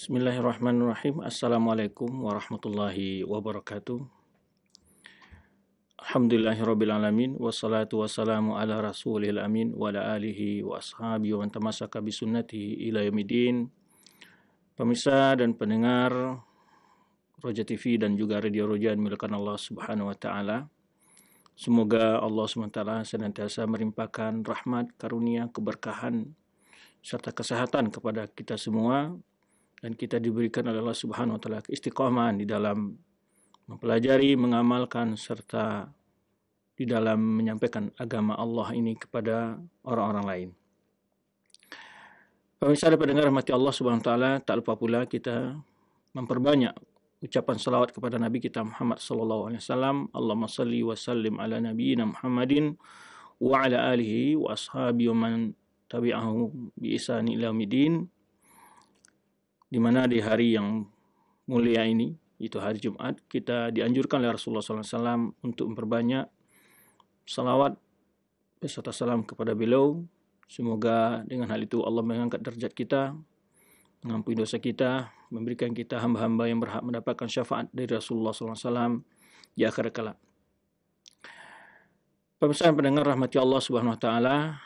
Bismillahirrahmanirrahim. Assalamualaikum warahmatullahi wabarakatuh. Alhamdulillahirabbil alamin wassalatu wassalamu ala rasulil amin wa ala alihi wa ashabihi wa man tamassaka bi sunnatihi ila yaumiddin. Pemirsa dan pendengar Roja TV dan juga Radio Roja yang dimuliakan Allah Subhanahu wa taala. Semoga Allah Subhanahu wa taala senantiasa melimpahkan rahmat, karunia, keberkahan serta kesehatan kepada kita semua, dan kita diberikan oleh Allah Subhanahu wa taala keistiqomahan di dalam mempelajari, mengamalkan serta di dalam menyampaikan agama Allah ini kepada orang-orang lain. Pemirsa dan pendengar rahmati Allah Subhanahu wa taala, tak lupa pula kita memperbanyak ucapan salawat kepada Nabi kita Muhammad sallallahu alaihi wasallam. Allahumma salli wa sallim ala nabiyyina Muhammadin wa ala alihi wa ashabihi wa man tabi'ahu bi ihsan ila yaumil. Di mana di hari yang mulia ini, itu hari Jumat, kita dianjurkan oleh Rasulullah SAW untuk memperbanyak salawat beserta salam kepada beliau. Semoga dengan hal itu Allah mengangkat derajat kita, mengampuni dosa kita, memberikan kita hamba-hamba yang berhak mendapatkan syafaat dari Rasulullah SAW di akhir kelak. Pemirsa dan pendengar rahmati Allah Subhanahu wa taala,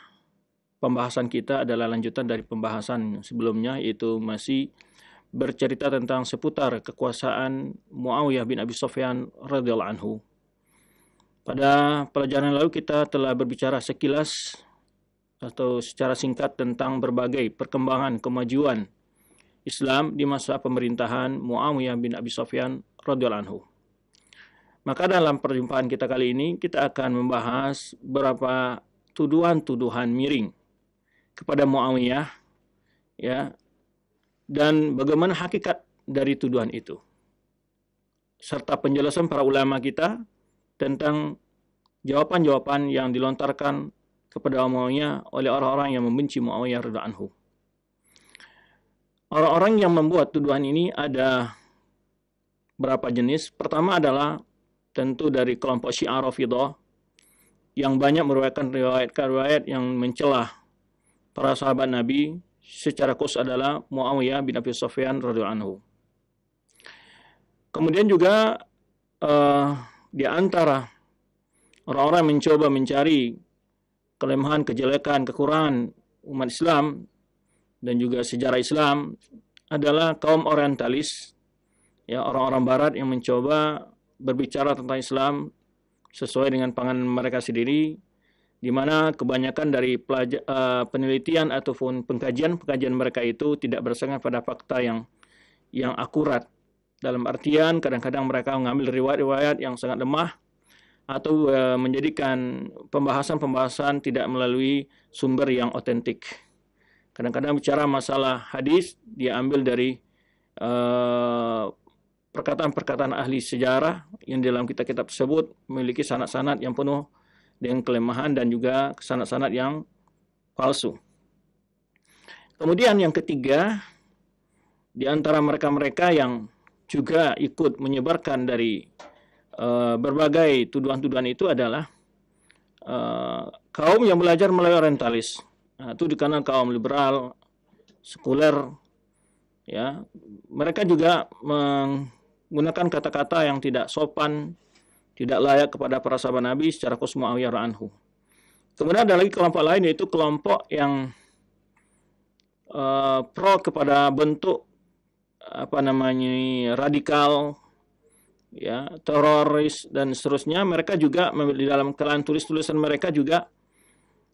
pembahasan kita adalah lanjutan dari pembahasan sebelumnya, yaitu masih bercerita tentang seputar kekuasaan Muawiyah bin Abi Sufyan radhiyallahu anhu. Pada pelajaran lalu kita telah berbicara sekilas atau secara singkat tentang berbagai perkembangan kemajuan Islam di masa pemerintahan Muawiyah bin Abi Sufyan radhiyallahu anhu. Maka dalam perjumpaan kita kali ini kita akan membahas beberapa tuduhan-tuduhan miring kepada Muawiyah, ya, dan bagaimana hakikat dari tuduhan itu, serta penjelasan para ulama kita tentang jawaban-jawaban yang dilontarkan kepada Muawiyah oleh orang-orang yang membenci Muawiyah radhiyallahu anhu. Orang-orang yang membuat tuduhan ini ada berapa jenis. Pertama adalah tentu dari kelompok Syiah Rafidhah yang banyak meriwayatkan riwayat yang mencelah para sahabat Nabi, secara khusus adalah Muawiyah bin Abi Sufyan radhiyallahu anhu. Kemudian juga di antara orang-orang yang mencoba mencari kelemahan, kejelekan, kekurangan umat Islam dan juga sejarah Islam adalah kaum orientalis, ya, orang-orang barat yang mencoba berbicara tentang Islam sesuai dengan pandangan mereka sendiri, di mana kebanyakan dari penelitian ataupun pengkajian mereka itu tidak berdasarkan pada fakta yang akurat. Dalam artian kadang-kadang mereka mengambil riwayat-riwayat yang sangat lemah atau menjadikan pembahasan-pembahasan tidak melalui sumber yang otentik. Kadang-kadang bicara masalah hadis, dia ambil dari perkataan-perkataan ahli sejarah yang dalam kitab-kitab tersebut memiliki sanad-sanad yang penuh dengan kelemahan dan juga sanad-sanad yang palsu. Kemudian yang ketiga, di antara mereka-mereka yang juga ikut menyebarkan dari berbagai tuduhan-tuduhan itu adalah kaum yang belajar melalui orientalis. Nah, itu dikenal kaum liberal, sekuler, ya. Mereka juga menggunakan kata-kata yang tidak sopan, tidak layak kepada para sahabat Nabi, secara khusus Muawiyah radhiyallahu anhu. Kemudian ada lagi kelompok lain, yaitu kelompok yang pro kepada bentuk radikal, ya, teroris dan seterusnya. Mereka juga di dalam kalangan tulisan mereka juga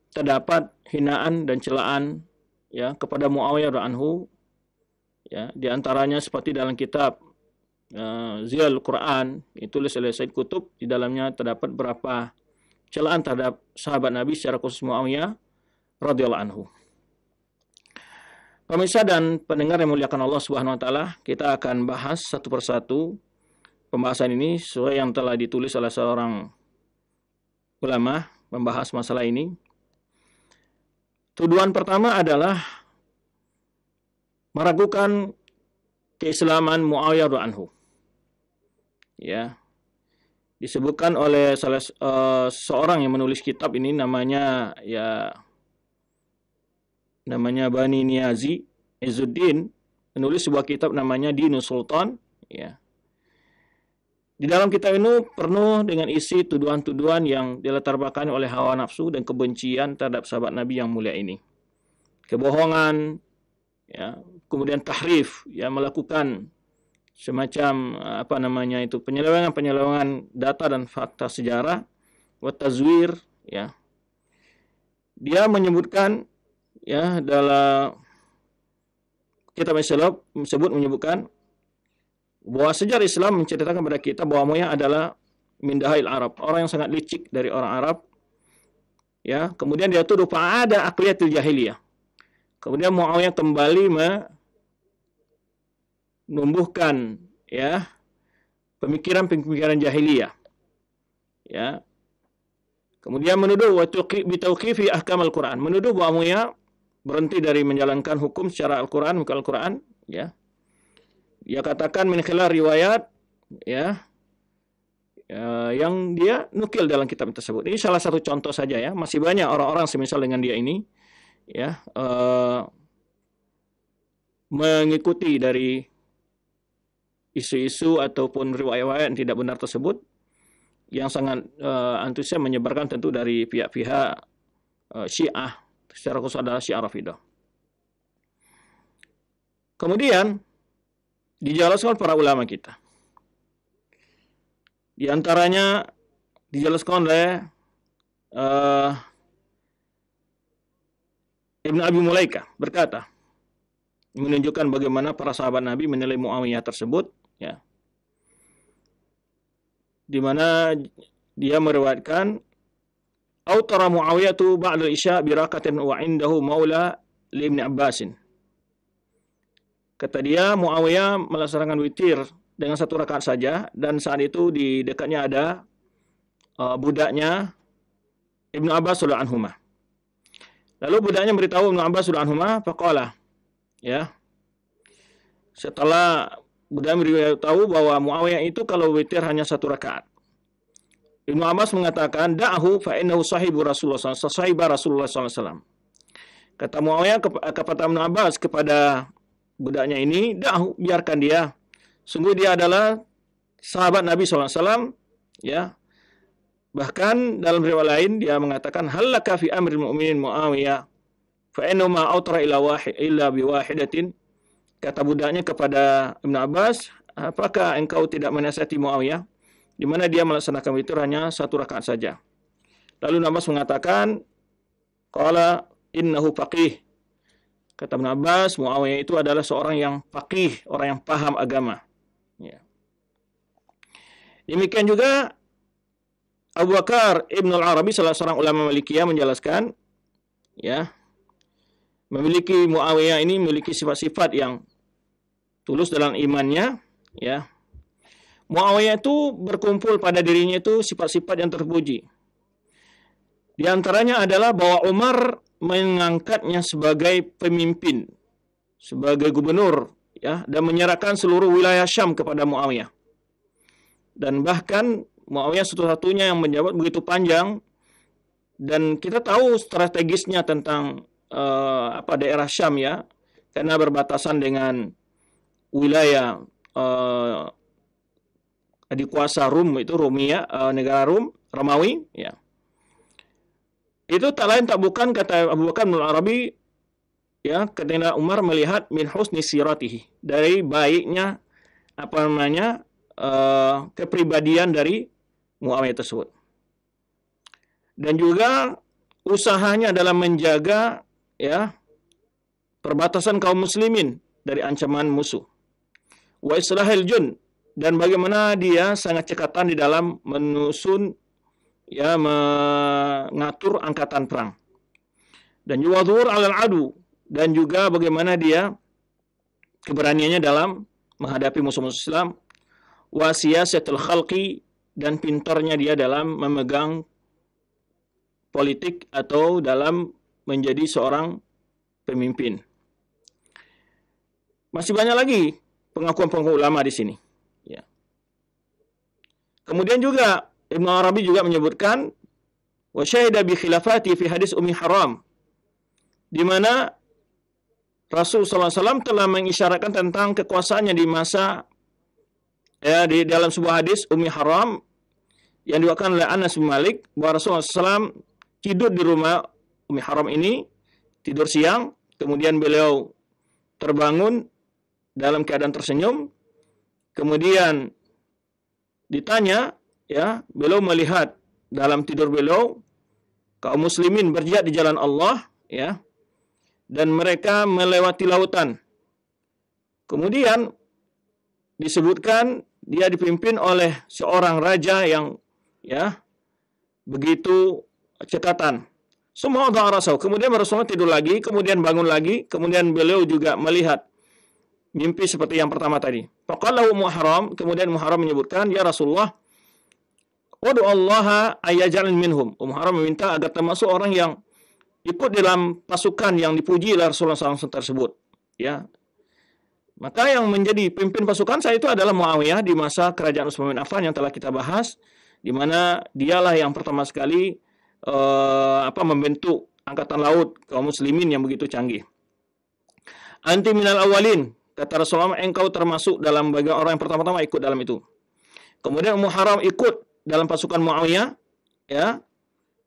terdapat hinaan dan celaan, ya, kepada Muawiyah radhiyallahu anhu, ya, di antaranya seperti dalam kitab Ziyal Quran, ditulis oleh Said Qutb. Di dalamnya terdapat beberapa celaan terhadap sahabat Nabi, secara khusus Muawiyah radhiyallahu anhu. Pemirsa dan pendengar yang muliakan Allah Subhanahu wa taala, kita akan bahas satu persatu pembahasan ini sesuai yang telah ditulis oleh seorang ulama membahas masalah ini. Tuduhan pertama adalah meragukan keislaman Muawiyah radhiyallahu anhu. Ya, disebutkan oleh seorang yang menulis kitab ini, namanya Bani Niazi Izzuddin menulis sebuah kitab namanya Dinus Sultan, ya. Di dalam kitab ini penuh dengan isi tuduhan-tuduhan yang dilatar-belakangi oleh hawa nafsu dan kebencian terhadap sahabat Nabi yang mulia ini. Kebohongan, ya, kemudian tahrif, ya, melakukan semacam penyelewengan data dan fakta sejarah, wa tazwir, ya. Dia menyebutkan, ya, dalam kitab Islam menyebutkan bahwa sejarah Islam menceritakan kepada kita bahwa Muawiyah adalah min dahail Arab, orang yang sangat licik dari orang Arab, ya. Kemudian dia tuduh pada aqliyatul jahiliyah. Kemudian Muawiyah kembali menumbuhkan, ya, pemikiran-pemikiran jahiliyah, ya. Kemudian menuduh wa bitauqifi ahkam al-Quran, menuduh bahwa Muawiyah berhenti dari menjalankan hukum secara Al-Quran, muka Al-Quran, ya. Dia katakan min khilal riwayat, ya, yang dia nukil dalam kitab tersebut. Ini salah satu contoh saja, ya. Masih banyak orang-orang semisal dengan dia ini, ya, mengikuti dari isu-isu ataupun riwayat-riwayat yang tidak benar tersebut, yang sangat antusias menyebarkan tentu dari pihak-pihak Syiah, secara khusus adalah Syiah Rafidah. Kemudian dijelaskan para ulama kita. Di antaranya dijelaskan oleh Ibn Abi Mulaika berkata, menunjukkan bagaimana para sahabat Nabi menilai Muawiyah tersebut, ya. Di mana dia meriwayatkan autara Muawiyah tu ba'da isya birakatin wa indahu maula li Ibn Abbasin. Kata dia, Muawiyah melaksanakan witir dengan satu rakaat saja, dan saat itu di dekatnya ada budaknya Ibnu Abbas radhiyallahu anhuma. Lalu budaknya beritahu Ibnu Abbas radhiyallahu anhuma, faqala, ya. Setelah budak beritahu bahwa Muawiyah itu kalau witir hanya satu rakaat. Ibnu Abbas mengatakan, da'ahu fa innahu sahibu Rasulullah SAW. Kata Muawiyah kepada Ibnu Abbas kepada budaknya ini, da'ahu, biarkan dia. Sungguh dia adalah sahabat Nabi SAW, ya. Bahkan dalam riwayat lain dia mengatakan, halaka fi amril mu'minin Muawiyah fa innahu ma autara illa biwahidatin. Kata budaknya kepada Ibnu Abbas, apakah engkau tidak menasihati Muawiyah, di mana dia melaksanakan witir hanya satu rakaat saja. Lalu Ibnu Abbas mengatakan, qala innahu faqih. Kata Ibnu Abbas, Muawiyah itu adalah seorang yang faqih, orang yang paham agama. Ya. Demikian juga Abu Bakar Ibn al-Arabi, salah seorang ulama Malikiyah, menjelaskan, ya, memiliki Muawiyah ini memiliki sifat-sifat yang tulus dalam imannya, ya. Muawiyah itu berkumpul pada dirinya itu sifat-sifat yang terpuji. Di antaranya adalah bahwa Umar mengangkatnya sebagai pemimpin, sebagai gubernur, ya, dan menyerahkan seluruh wilayah Syam kepada Muawiyah. Dan bahkan Muawiyah satu-satunya yang menjabat begitu panjang, dan kita tahu strategisnya tentang daerah Syam, ya, karena berbatasan dengan wilayah dikuasa Rum, itu Rumia, negara Romawi, ya. Itu tak lain tak bukan, kata Abu Bakar bin Arabi, ya, ketika Umar melihat min husni siratihi, dari baiknya kepribadian dari Muawiyah tersebut, dan juga usahanya dalam menjaga, ya, perbatasan kaum muslimin dari ancaman musuh, wa islahil jun, dan bagaimana dia sangat cekatan di dalam menyusun, ya, mengatur angkatan perang, dan juga zuhur alal adu, dan juga bagaimana dia keberaniannya dalam menghadapi musuh-musuh Islam, wa siyasatul khalqi, dan pintarnya dia dalam memegang politik atau dalam menjadi seorang pemimpin. Masih banyak lagi pengakuan-pengakuan ulama di sini, ya. Kemudian juga Ibnu Arabi juga menyebutkan wa syahida bi khilafati fi hadis Ummi Haram, di mana Rasul SAW telah mengisyaratkan tentang kekuasaannya di masa, ya, di dalam sebuah hadis Ummi Haram yang diwakilkan oleh Anas bin Malik, bahwa Rasulullah SAW tidur di rumah Ummi Haram ini, tidur siang, kemudian beliau terbangun dalam keadaan tersenyum, kemudian ditanya, ya, beliau melihat dalam tidur beliau kaum muslimin berjihad di jalan Allah, ya, dan mereka melewati lautan. Kemudian disebutkan dia dipimpin oleh seorang raja yang, ya, begitu cekatan. Semua rasau. Kemudian Rasulullah tidur lagi, kemudian bangun lagi, kemudian beliau juga melihat mimpi seperti yang pertama tadi. Faqala Ummu Haram, kemudian Ummu Haram menyebutkan, ya Rasulullah, ud'u Allah ayyaj'al minhum. Ummu Haram meminta agar termasuk orang yang ikut dalam pasukan yang dipuji oleh Rasulullah SAW tersebut. Ya, maka yang menjadi pimpin pasukan saya itu adalah Muawiyah di masa kerajaan Utsman bin Affan yang telah kita bahas, di mana dialah yang pertama sekali membentuk angkatan laut kaum muslimin yang begitu canggih. Anti minal awalin, kata Rasulullah, engkau termasuk dalam bagian orang yang pertama-tama ikut dalam itu. Kemudian Ummu Haram ikut dalam pasukan Muawiyah, ya.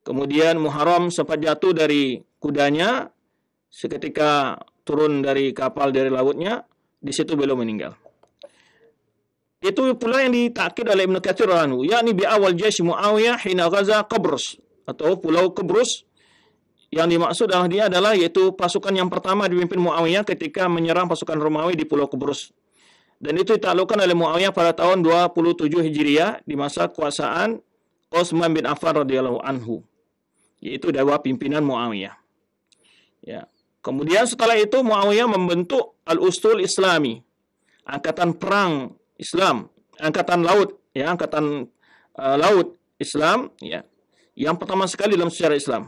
Kemudian Muharram sempat jatuh dari kudanya seketika turun dari kapal dari lautnya, di situ beliau meninggal. Itu pula yang ditakkid oleh Ibnu Katsir anhu, yakni bi awal jaysh Muawiyah hina ghaza Qabrus, atau Pulau Qabrus. Yang dimaksud dalam dia adalah yaitu pasukan yang pertama dipimpin Muawiyah ketika menyerang pasukan Romawi di Pulau Qabrus. Dan itu ditaklukkan oleh Muawiyah pada tahun 27 Hijriah di masa kekuasaan Utsman bin Affan radhiyallahu anhu, yaitu dewa pimpinan Muawiyah. Ya. Kemudian setelah itu Muawiyah membentuk Al-Ustul Islami, angkatan perang Islam, angkatan laut, ya, angkatan laut Islam, ya, yang pertama sekali dalam sejarah Islam.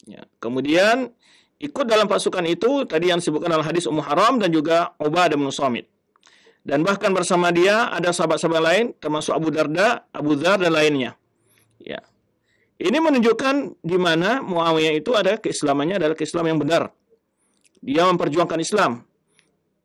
Ya. Kemudian ikut dalam pasukan itu tadi yang disebutkan dalam hadis Ummu Haram dan juga Ubadah bin Samit. Dan bahkan bersama dia ada sahabat-sahabat lain termasuk Abu Darda, Abu Dzar dan lainnya. Ya. Ini menunjukkan di mana Muawiyah itu ada keislamannya adalah keislaman yang benar. Dia memperjuangkan Islam.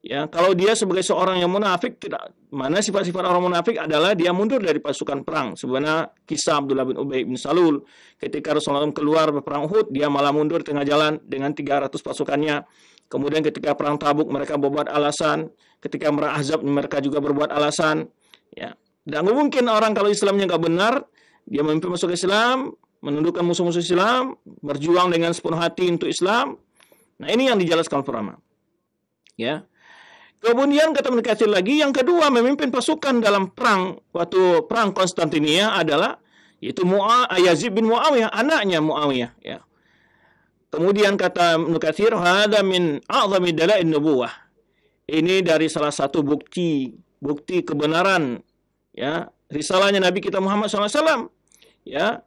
Ya, kalau dia sebagai seorang yang munafik, tidak, mana sifat-sifat orang munafik adalah dia mundur dari pasukan perang. Sebenarnya kisah Abdullah bin Ubay bin Salul ketika Rasulullah keluar berperang Uhud, dia malah mundur tengah jalan dengan 300 pasukannya. Kemudian ketika perang Tabuk mereka berbuat alasan, ketika perang Ahzab mereka juga berbuat alasan. Ya, dan mungkin orang kalau Islamnya nggak benar, dia memimpin masuk Islam, menundukkan musuh-musuh Islam, berjuang dengan sepenuh hati untuk Islam. Nah, ini yang dijelaskan pertama. Ya. Kemudian kata Ibnu Katsir lagi, yang kedua memimpin pasukan dalam perang waktu perang Konstantinia adalah yaitu Yazid bin Muawiyah, anaknya Muawiyah, ya. Kemudian kata Ibnu Katsir, hada min a'zami dalail nubuwah. Ini dari salah satu bukti kebenaran, ya, risalahnya Nabi kita Muhammad SAW, ya,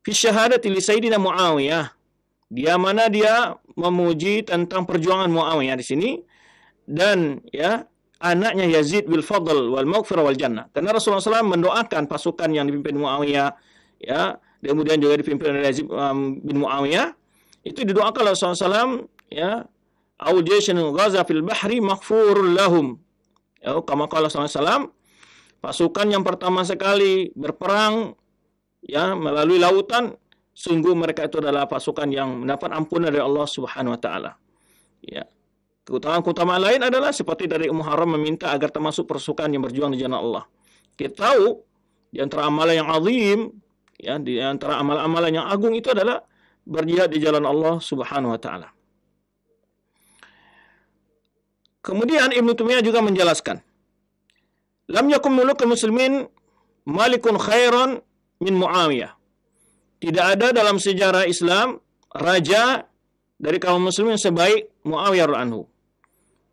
fi syahadati li sayyidina Muawiyah. Dia mana dia memuji tentang perjuangan Muawiyah di sini, dan, ya, anaknya Yazid bil Fadl wal Maghfirah wal Jannah. Karena Rasulullah SAW mendoakan pasukan yang dipimpin Muawiyah, ya, kemudian juga dipimpin oleh Yazid bin Muawiyah, itu didoakan oleh Rasulullah SAW, ya, au jayshin ghaza fil bahri maghfurul lahum. Ya, kama qala Rasulullah SAW, pasukan yang pertama sekali berperang, ya, melalui lautan, sungguh mereka itu adalah pasukan yang mendapat ampunan dari Allah Subhanahu wa taala. Ya. Keutamaan lain adalah seperti dari Ummu Haram meminta agar termasuk pasukan yang berjuang di jalan Allah. Kita tahu di antara amalan yang azim, ya, di antara amalan-amalan yang agung itu adalah berjihad di jalan Allah Subhanahu wa taala. Kemudian Ibnu Taimiyah juga menjelaskan, lam yakun mulukul muslimin malikun khairan min Muawiyah. Tidak ada dalam sejarah Islam raja dari kaum muslimin sebaik Muawiyah radhiyallahu anhu.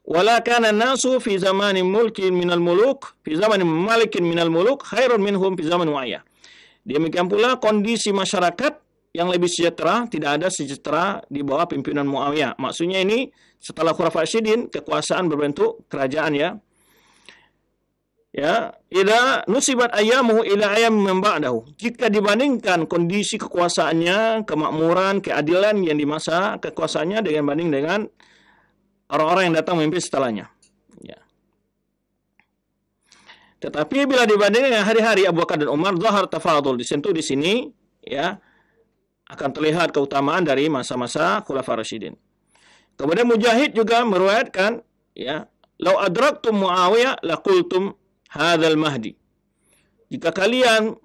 Wala kana nasu fi zamanin mulkin minal muluk, fi zamanin malikin minal muluk khairun minhum fi zaman Muawiyah. Demikian pula kondisi masyarakat yang lebih sejahtera, tidak ada sejahtera di bawah pimpinan Muawiyah. Maksudnya ini setelah Khulafaur Rasyidin kekuasaan berbentuk kerajaan, ya. Ya, ila nusibat ayamuhu ila ayam min ba'dahu. Jika dibandingkan kondisi kekuasaannya, kemakmuran, keadilan yang di masa kekuasaannya dengan banding dengan orang-orang yang datang memimpin setelahnya. Ya. Tetapi bila dibandingkan dengan hari-hari Abu Bakar dan Umar, zahar tafadul, disentuh di sini, ya, akan terlihat keutamaan dari masa-masa Khulafaur Rasyidin. Kemudian Mujahid juga meriwayatkan, ya, lau adraktum Muawiyah laqultum hadzal mahdi. Jika kalian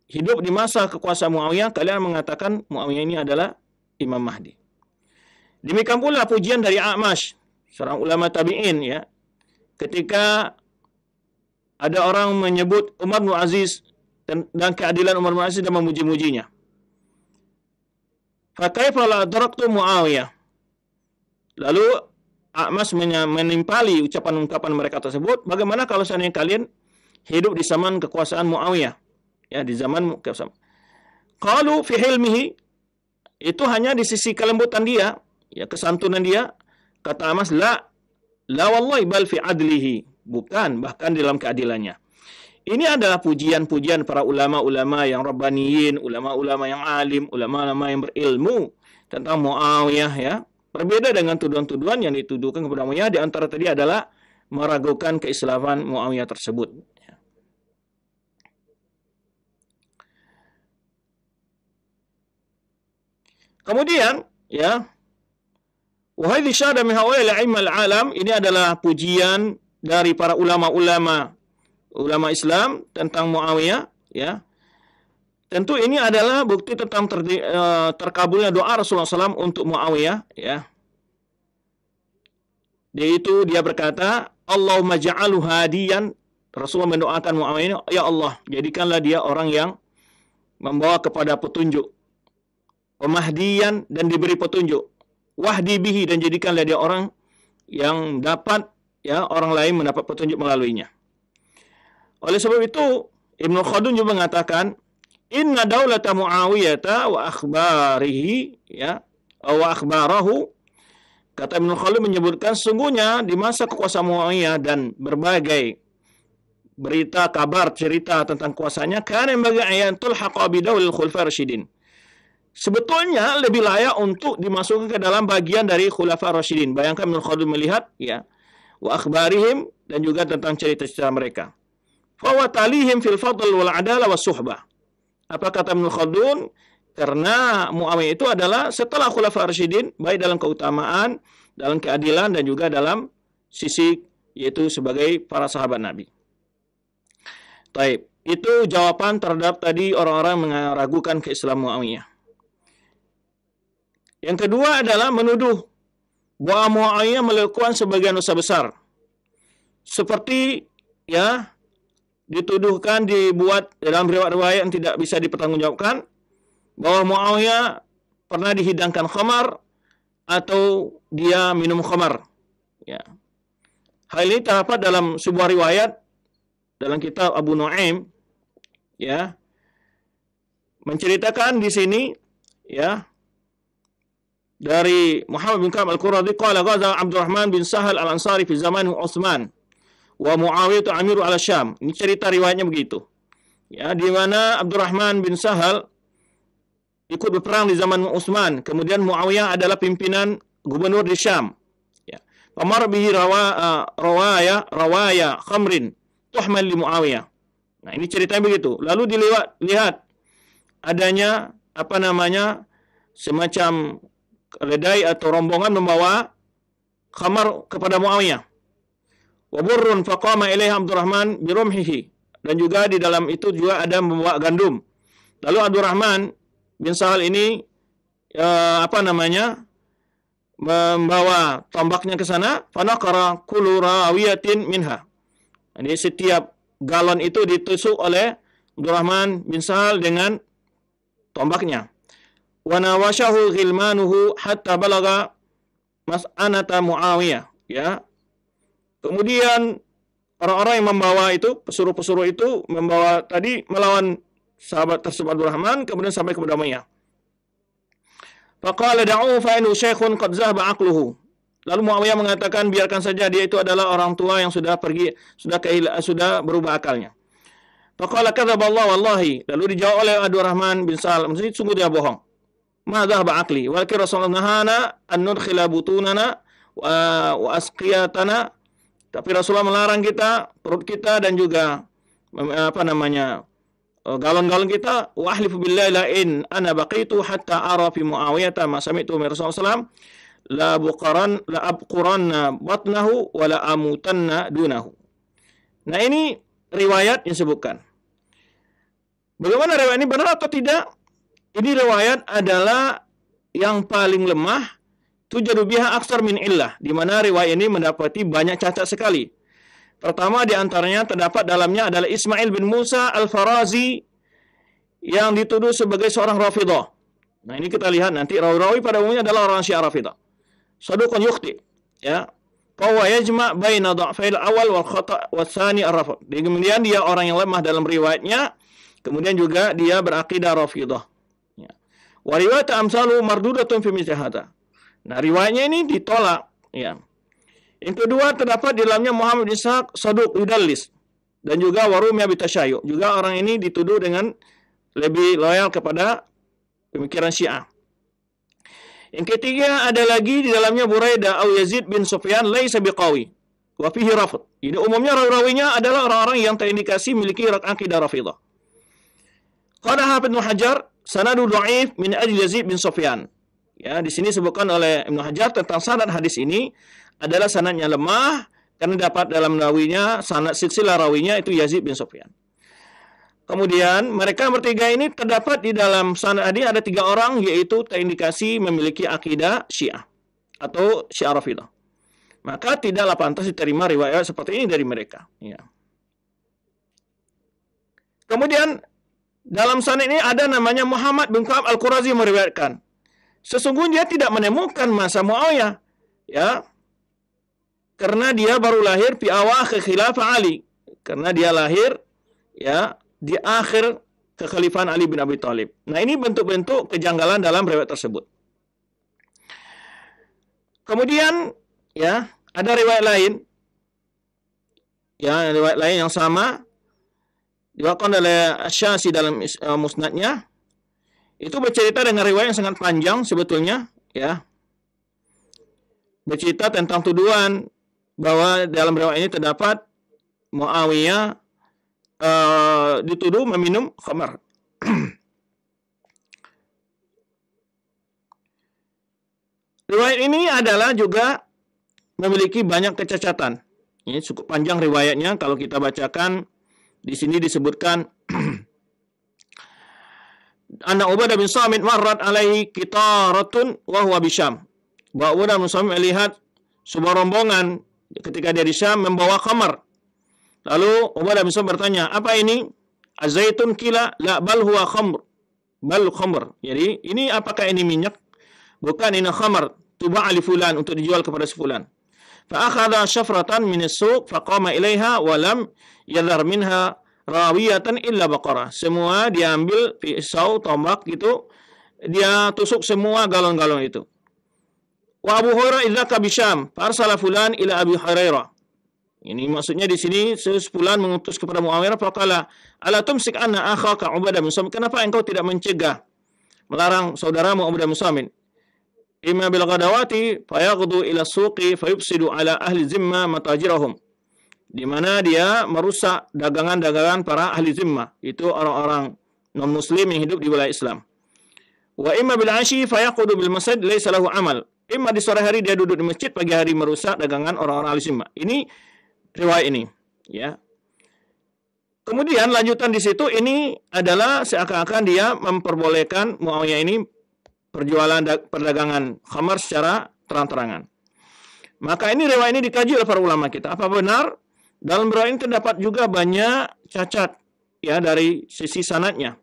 hidup di masa kekuasaan Muawiyah, kalian mengatakan Muawiyah ini adalah Imam Mahdi. Demikian pula pujian dari A'mash, seorang ulama tabi'in, ya, ketika ada orang menyebut Umar bin Aziz dan keadilan Umar bin Aziz dan memuji-mujinya. Fakaifa la adraktu Muawiyah. Lalu A'mash menimpali ucapan-ucapan mereka tersebut, bagaimana kalau seandainya kalian hidup di zaman kekuasaan Muawiyah? Ya, di zaman kekuasaan. Qalu fi hilmihi, itu hanya di sisi kelembutan dia, ya, kesantunan dia. Kata A'mash, la wallahi bal fi adlihi. Bukan, bahkan dalam keadilannya. Ini adalah pujian-pujian para ulama-ulama yang rabbaniyin, ulama-ulama yang alim, ulama-ulama yang berilmu tentang Muawiyah, ya. Berbeda dengan tuduhan-tuduhan yang dituduhkan kepada Muawiyah, di antara tadi adalah meragukan keislaman Muawiyah tersebut. Kemudian, ya, wahai syada min haulil ilmal alam, ini adalah pujian dari para ulama Islam tentang Muawiyah, ya. Tentu ini adalah bukti tentang terkabulnya doa Rasulullah SAW untuk Muawiyah, ya. Yaitu dia berkata, Allahumma ja'alhu hadiyan. Rasulullah mendoakan Muawiyah ini, ya Allah, jadikanlah dia orang yang membawa kepada petunjuk. Wa mahdiyan, dan diberi petunjuk. Wahdi bihi, dan jadikanlah dia orang yang dapat, ya, orang lain mendapat petunjuk melaluinya. Oleh sebab itu, Ibnu Khaldun juga mengatakan, inna daulata Muawiyah wa akhbarihi, ya, wa akhbarahu. Kata Ibnu Khaldun menyebutkan, sungguhnya di masa kekuasaan Muawiyah dan berbagai berita, kabar, cerita tentang kuasanya, kana bagi ayan tulhaqa bi daulil khulafaur rasyidin. Sebetulnya lebih layak untuk dimasukkan ke dalam bagian dari Khulafaur Rasyidin. Bayangkan Ibnu Khaldun melihat, ya, wa akhbarihim, dan juga tentang cerita-cerita mereka. Fa wa talihim fil fadl wal adalah was suhbah. Apa kata Ibnu Khaldun? Karena Muawiyah itu adalah setelah Khulafaur Rasyidin, baik dalam keutamaan, dalam keadilan, dan juga dalam sisi, yaitu sebagai para sahabat Nabi. Taib. Itu jawaban terhadap tadi orang-orang meragukan keislaman Muawiyah. Yang kedua adalah menuduh bahwa Muawiyah melakukan sebagian dosa besar. Seperti, ya, dituduhkan, dibuat dalam riwayat-riwayat yang tidak bisa dipertanggungjawabkan, bahwa Muawiyah pernah dihidangkan khamar atau dia minum khamar. Ya. Hal ini terdapat dalam sebuah riwayat dalam kitab Abu Nuaim, ya, menceritakan di sini, ya, dari Muhammad bin Ka'ab al-Quradi, qala ghaza Abdurrahman bin Sahal al-Ansari fi zaman Utsman wa Muawiyah amiru ala Syam. Ini cerita riwayatnya begitu. Ya, di mana Abdurrahman bin Sahal ikut berperang di zaman Utsman, kemudian Muawiyah adalah pimpinan gubernur di Syam. Ya. Pamar bihi rawaya khamrin tuhmal li Muawiyah. Nah, ini ceritanya begitu. Lalu dilihat adanya apa namanya semacam keledai atau rombongan membawa khamar kepada Muawiyah. Wa burrun faqama ilaihi Abdurrahman bi rumhihi, dan juga di dalam itu juga ada membawa gandum. Lalu Abdurrahman bin Sahal ini membawa tombaknya ke sana, fanaqara kullu rawiyatin minha. Jadi setiap galon itu ditusuk oleh Abdurrahman bin Sahal dengan tombaknya. Wa nawashahu ghilmanuhu hatta balaga mas'anata Muawiyah, ya. Kemudian orang-orang yang membawa itu, pesuruh-pesuruh itu membawa tadi melawan sahabat tersebut Abdurrahman, kemudian sampai kepada Muawiyah. Faqala da'u fa innahu syaikhun qad zahaba aqluhu. Lalu Muawiyah mengatakan, biarkan saja, dia itu adalah orang tua yang sudah pergi, sudah berubah akalnya. Faqala kadzaballahu wallahi. Lalu dijawab oleh Abdurrahman bin Sahal, maksudnya sungguh dia bohong. Ma dhahaba aqli, walakin Rasulullah nahana an nudkhila butunana wa asqiyatana, tapi Rasulullah melarang kita, perut kita dan juga galon-galon kita. Wa ahlifu billahi la in ana baqitu hatta ara fi Muawiyah ma sami'tu min Rasulullah sallallahu la abquranna batnahu wa la amutanna dunahu. Nah, ini riwayat yang disebutkan. Bagaimana riwayat ini, benar atau tidak? Ini riwayat adalah yang paling lemah, tujadu biha aksar min illah, di mana riwayat ini mendapati banyak cacat sekali. Pertama di antaranya terdapat dalamnya adalah Ismail bin Musa Al-Farazi yang dituduh sebagai seorang Rafidah. Nah, ini kita lihat nanti, rawi-rawi pada umumnya adalah orang Syiah Rafidah. Saduqun yukhti, ya. Fahuwa yajma' baina dha'fail awal wal khata' wa tsani ar-rafd. Kemudian dia orang yang lemah dalam riwayatnya, kemudian juga dia berakidah Rafidah. Ya. Wa riwayat amsalu mardudatun fi mithli hadza. Nah, riwayatnya ini ditolak, ya. Yang kedua, terdapat di dalamnya Muhammad bin Ishaq Saduq Yudallis dan juga Warumiyah bitasyayu'. Juga orang ini dituduh dengan lebih loyal kepada pemikiran Syiah. Yang ketiga, ada lagi di dalamnya Buraidah au Yazid bin Sufyan laisa biqawi wa fihi rafd. Ini umumnya rawi-rawinya adalah orang-orang yang terindikasi memiliki akidah Rafidah. Qala Hafidz Ibnu Hajar sanadu dhaif min ajli Yazid bin Sufyan. Ya, di sini disebutkan oleh Ibnu Hajar tentang sanad hadis ini adalah sanadnya lemah karena dapat dalam rawinya sanad silsilah rawinya itu Yazid bin Sufyan. Kemudian mereka bertiga ini terdapat di dalam sanad ini ada 3 orang, yaitu terindikasi memiliki akidah Syiah atau Syiah Rafidah. Maka tidaklah pantas diterima riwayat seperti ini dari mereka. Ya. Kemudian dalam sanad ini ada namanya Muhammad bin Ka'ab Al-Qurazi meriwayatkan, sesungguhnya dia tidak menemukan masa Muawiyah, ya, karena dia baru lahir fi awakhir khilafah Ali, karena dia lahir, ya, di akhir kekhalifahan Ali bin Abi Thalib. Nah, ini bentuk-bentuk kejanggalan dalam riwayat tersebut. Kemudian, ya, ada riwayat lain, ya, riwayat lain yang sama diwakilkan oleh Asy-Syazi dalam musnadnya. Itu bercerita dengan riwayat yang sangat panjang sebetulnya, ya. Bercerita tentang tuduhan bahwa dalam riwayat ini terdapat Muawiyah dituduh meminum khamar. Riwayat ini adalah juga memiliki banyak kecacatan. Ini cukup panjang riwayatnya, kalau kita bacakan di sini disebutkan Anna Ubadah bin Samit marrat alaihi qitaratun wa huwa bi Syam. Bahwa Ubadah bin Samit melihat sebuah rombongan ketika dia di Syam membawa khamar. Lalu Ubadah bin Samit bertanya, "Apa ini?" "Azaitun kila la bal huwa khamr." Bal khamr. Jadi, ini apakah ini minyak? Bukan, ini khamar. Tuba'a li fulan, untuk dijual kepada si fulan. Fa akhadha syafratan min as-suq fa qama ilaiha wa lam yadhar minha rawiyatan illa baqarah. Semua dia ambil pisau, tombak gitu, dia tusuk semua galon-galon itu. Wa Abu Hurairah idza ka bi Syam, farsala fulan ila Abi Hurairah. Ini maksudnya di sini sepulan mengutus kepada Muawiyah, faqala ala tumsik anna akhaka Ubadah bin Samit, kenapa engkau tidak mencegah, melarang saudaramu Ubadah bin Samit? Imma bil ghadawati fayaghdu ila suqi fayufsidu ala ahli zimma matajirahum, di mana dia merusak dagangan-dagangan para ahli zimmah, itu orang-orang non muslim yang hidup di wilayah Islam. Wa imma bil ashi fayaqudu bil masjid laysa lahu amal, imma di sore hari dia duduk di masjid, pagi hari merusak dagangan orang-orang ahli zimmah. Ini riwayat ini, ya. Kemudian lanjutan di situ ini adalah seakan-akan dia memperbolehkan Muawiyah ini perjualan perdagangan khamar secara terang-terangan. Maka ini riwayat ini dikaji oleh para ulama kita. Apa benar? Dalam riwayat ini terdapat juga banyak cacat, ya, dari sisi sanadnya.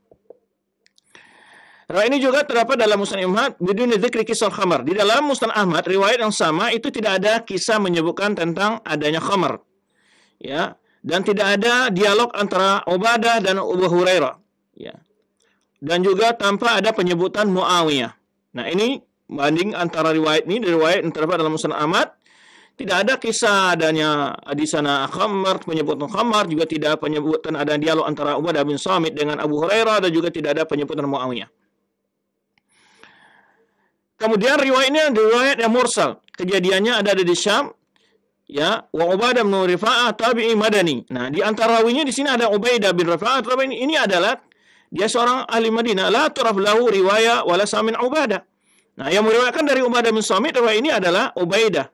Riwayat ini juga terdapat dalam Musnad Ahmad bidun dzikri kisah khamar. Di dalam Musnad Ahmad riwayat yang sama itu tidak ada kisah menyebutkan tentang adanya khamar. Ya, dan tidak ada dialog antara Ubadah dan Abu Hurairah, ya. Dan juga tanpa ada penyebutan Muawiyah. Nah, ini banding antara riwayat ini dan riwayat yang terdapat dalam Musnad Ahmad, tidak ada kisah adanya di sana khamar, penyebutan khamar, juga tidak penyebutan ada dialog antara Ubadah bin Samit dengan Abu Hurairah, dan juga tidak ada penyebutan Muawiyah. Kemudian riwayat ini adalah riwayat yang mursal. Kejadiannya ada di Syam, ya, wa Ubadah bin Rifa'ah tabi'i madani. Nah, di antara rawinya di sini ada Ubaidah bin Rifa'ah tabi'i. Ini adalah dia seorang ahli Madinah. La turaf lahu riwayah wala samin Ubadah. Nah, yang meriwayatkan dari Ubadah bin Samit riwayat ini adalah Ubaidah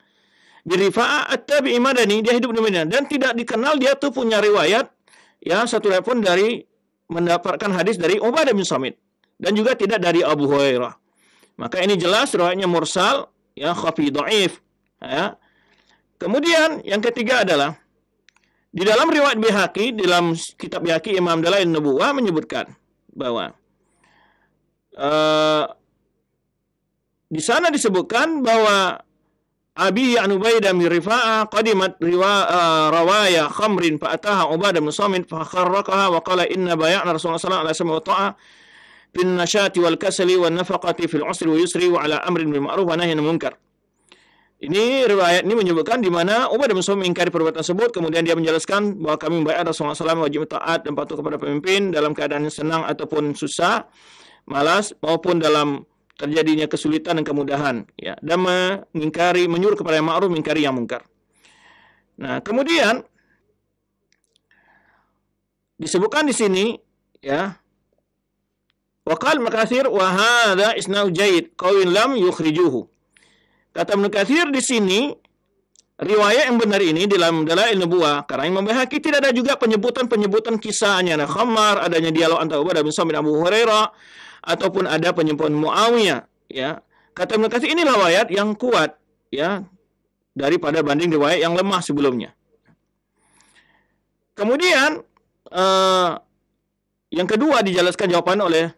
bin Rifa'ah at-tabi'i madani. Dia hidup di Madinah dan tidak dikenal dia tuh punya riwayat, ya, satu riwayat pun dari mendapatkan hadis dari Ubadah bin Samit dan juga tidak dari Abu Hurairah. Maka ini jelas riwayatnya mursal, ya, khafi dhaif, ya. Kemudian yang ketiga adalah di dalam riwayat Baihaqi, dalam kitab Baihaqi Imam Dalail Nubuwah menyebutkan bahwa di sana disebutkan bahwa Abi an Ubaidah bin Rifa'ah qadimat rawaya khamrin fa ataha Ubadah bin Samit fa kharraqaha wa qala inna bay'ana Rasulullah sallallahu alaihi wasallam wa ta'ah bin nasyati wal kasali wan nafaqati fil usri wa yusri wa ala amrin bil ma'ruf wa nahyin munkar. Ini riwayat ini menyebutkan di mana Ubadah bin Samit mengingkari perbuatan tersebut, kemudian dia menjelaskan bahwa kami membayar Rasulullah SAW wajib taat dan patuh kepada pemimpin dalam keadaan senang ataupun susah, malas maupun dalam terjadinya kesulitan dan kemudahan, ya, dan menyuruh kepada yang ma'ruf, mengingkari yang mungkar. Nah, kemudian disebutkan di sini, ya, waqal Makatsir wa hadza isnadu jayyid qawin lam yukhrijuhu. Kata Ibnu Katsir di sini riwayat yang benar ini dalam Dalail Nubuwah, karena Imam Baihaqi tidak ada juga penyebutan kisahnya, nah, khamar, adanya dialog antara Ubadah bin Samit dan Abu Hurairah ataupun ada penyebutan Muawiyah, ya. Kata Ibnu Katsir ini riwayat yang kuat, ya, daripada banding riwayat yang lemah sebelumnya. Kemudian yang kedua dijelaskan jawaban oleh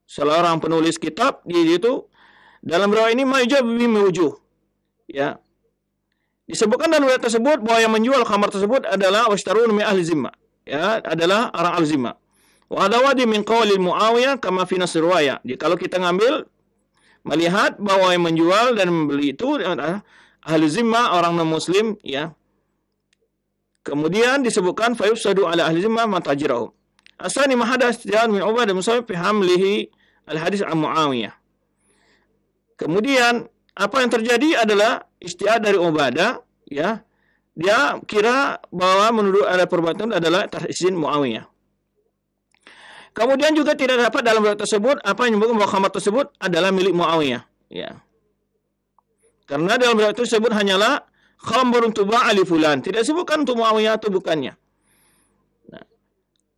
seorang penulis kitab, yaitu dalam riwayat ini ma'jab bi wujuh, ya. Disebutkan dalam riwayat tersebut bahwa yang menjual khamar tersebut adalah washtarun min ahli zimma, ya, adalah orang al-zimma. Wa adawadi min qawli Muawiyah kama fi nasr riwayah. Jadi kalau kita ngambil melihat bahwa yang menjual dan membeli itu adalah ahli zimma, orang non muslim, ya. Kemudian disebutkan fa yufsadu ala ahli zimma ma tajirahum. Asani ma hadas min Ubadah bin Samit fi hamlihi al-hadis an Muawiyah. Kemudian apa yang terjadi adalah istiad dari Ubadah, ya. Dia kira bahwa menuduh ada perbuatan adalah atas izin Muawiyah. Kemudian juga tidak dapat dalam riwayat tersebut apa yang menyebutkan bahwa khamar tersebut adalah milik Muawiyah, ya. Karena dalam riwayat tersebut hanyalah khamrun tuba'a li fulan, tidak disebutkan untuk Muawiyah atau bukannya. Nah,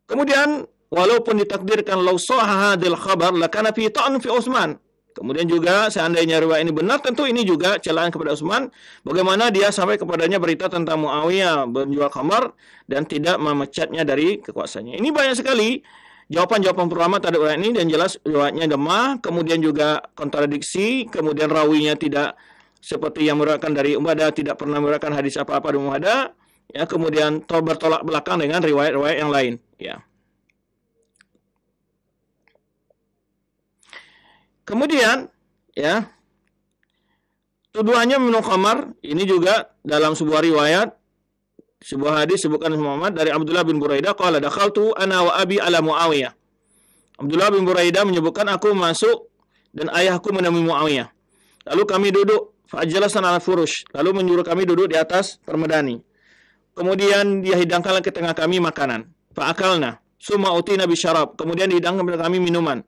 kemudian walaupun ditakdirkan law sahha hadil khabar lakana fi ta'n fi Utsman. Kemudian juga seandainya riwayat ini benar, tentu ini juga celaan kepada Utsman. Bagaimana dia sampai kepadanya berita tentang Muawiyah menjual khamar dan tidak memecatnya dari kekuasaannya. Ini banyak sekali jawaban-jawaban pertama terhadap riwayat ini, dan jelas riwayatnya lemah, kemudian juga kontradiksi, kemudian rawinya tidak seperti yang meriwayatkan dari Ubadah, tidak pernah meriwayatkan hadis apa-apa dari Ubadah, ya, kemudian bertolak belakang dengan riwayat-riwayat yang lain, ya. Kemudian, ya, tuduhannya minum khamar ini juga dalam sebuah riwayat, sebuah hadis sebutkan Muhammad dari Abdullah bin Buraidah qala dakhaltu ana wa abi ala Muawiyah. Abdullah bin Buraidah menyebutkan aku masuk dan ayahku menemui Muawiyah. Lalu kami duduk fa'ajlasana ala furush, lalu menyuruh kami duduk di atas permadani. Kemudian dia hidangkanlah ke tengah kami makanan. Fa'akalna, summa utina bi syarab, kemudian dihidangkan kepada kami minuman.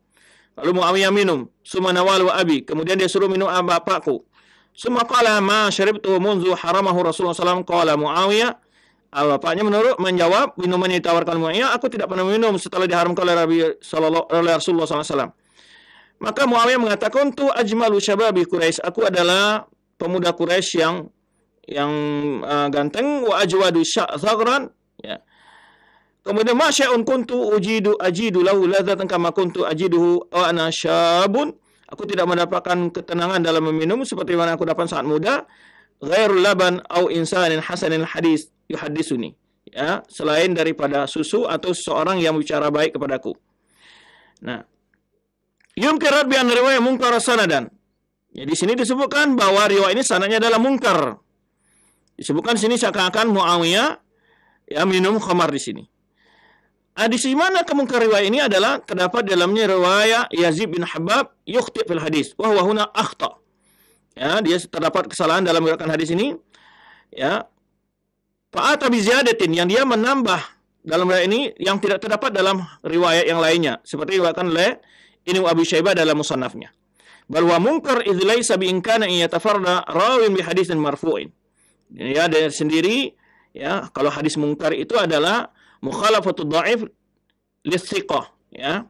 Lalu Muawiyah minum, summa nawal wa abi, kemudian dia suruh minum bapakku. Summa qala ma syaribtu munzu haramahu Rasulullah SAW. Qala Muawiyah, bapaknya menjawab, minuman yang ditawarkan Muawiyah aku tidak pernah minum setelah diharamkan oleh Rasulullah SAW. Maka Muawiyah mengatakan, tu ajmalu syababi Quraisy, aku adalah pemuda Quraisy yang ganteng, wa ajwadu zaghran, ya. Kemudian masya'un kuntu ajidu lahu ladzatan kama kuntu ajiduhu wa ana syabun. Aku tidak mendapatkan ketenangan dalam meminum seperti mana aku dapat saat muda. Ghairul laban au insanin hasanil hadis yuhaddisuni. Ya, selain daripada susu atau seseorang yang bicara baik kepadaku. Nah, yumkirat bi an riwayat munkar sanadan. Ya, di sini disebutkan bahwa riwayat ini sanadnya adalah munkar. Disebutkan di sini seakan-akan Muawiyah, ya, minum khamar di sini. Di mana kemungkar riwayat ini adalah terdapat dalamnya riwayat Yazid bin Habab yukhti fil hadis wa huwa huna akhta. Ya, dia terdapat kesalahan dalam meriwayatkan hadis ini. Ya. Fa'ata bi ziyadatin, yang dia menambah dalam riwayat ini yang tidak terdapat dalam riwayat yang lainnya, seperti diriwayatkan oleh Ibnu Abi Syaibah dalam musannafnya. Bal wa munkar idz laisa bi imkana an yatafarrada rawin bi hadisin marfu'in. Ya, dari sendiri ya, kalau hadis mungkar itu adalah mukhalafatul dhaif lis-thiqah, ya.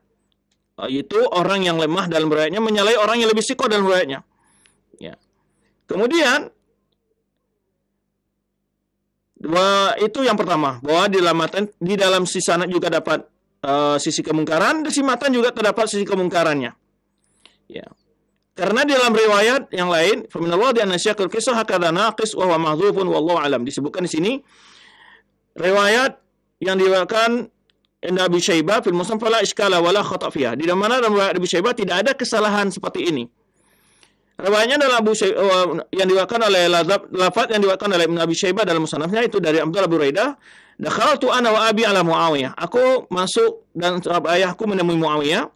Itu orang yang lemah dalam riwayatnya menyalahi orang yang lebih thiqah dalam riwayatnya. Ya. Kemudian itu yang pertama, bahwa di dalam si sanad juga dapat sisi kemungkaran, di si matan juga terdapat sisi kemungkarannya. Ya. Karena di dalam riwayat yang lain, faminallah di anasyaqul qisah hakadha naqis wa huwa mahdhufun wallahu alam. Disebutkan di sini riwayat yang diriwayatkan Abi Syaibah fil Musannaf fala iskala wala khata' fiha. Di mana dalam riwayat Abi Syaibah tidak ada kesalahan seperti ini. Riwayatnya adalah yang diriwayatkan oleh lafaz yang diriwayatkan oleh Ibnu Abi Syaibah dalam musannafnya itu dari Abdullah bin Buraidah, dakhaltu ana wa abi ala Muawiyah. Aku masuk dan ayahku menemui Muawiyah.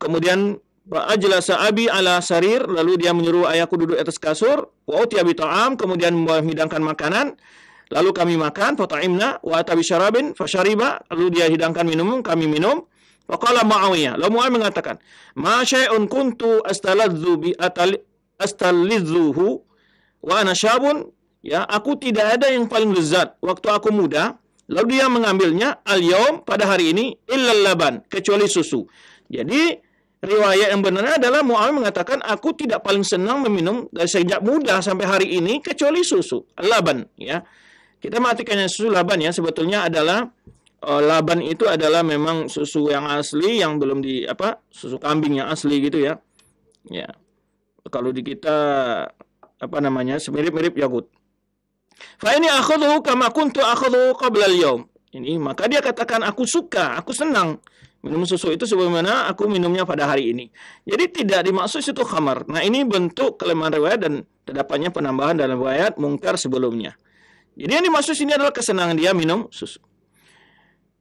Kemudian ajlasa abi ala sarir, lalu dia menyuruh ayahku duduk atas kasur, wa utiya bi ta'am, kemudian menghidangkan makanan, lalu kami makan, fa ta'imna wa atabi syarabin fa syariba, lalu dia hidangkan minum, kami minum. Faqala Muawiyah, lalu Muawiyah mengatakan, ma syai'un kuntu astalidzuhu wa ana syabun, ya, aku tidak ada yang paling lezat waktu aku muda, lalu dia mengambilnya al-yaum, pada hari ini, illal laban, kecuali susu. Jadi riwayat yang benar adalah Muawiyah mengatakan, aku tidak paling senang meminum dari sejak muda sampai hari ini kecuali susu laban, ya. Kita mengartikannya susu laban, ya, sebetulnya adalah laban itu adalah memang susu yang asli, yang belum susu kambing yang asli gitu, ya. Ya. Kalau di kita semirip-mirip yogurt. Fa ini akhudhu kama kuntu akhudhu qabla al-yawm. Ini maka dia katakan, aku suka, aku senang minum susu itu sebagaimana aku minumnya pada hari ini. Jadi tidak dimaksud itu khamar. Nah, ini bentuk kelemahan riwayat dan terdapatnya penambahan dalam riwayat mungkar sebelumnya. Jadi yang dimaksud sini adalah kesenangan dia minum susu.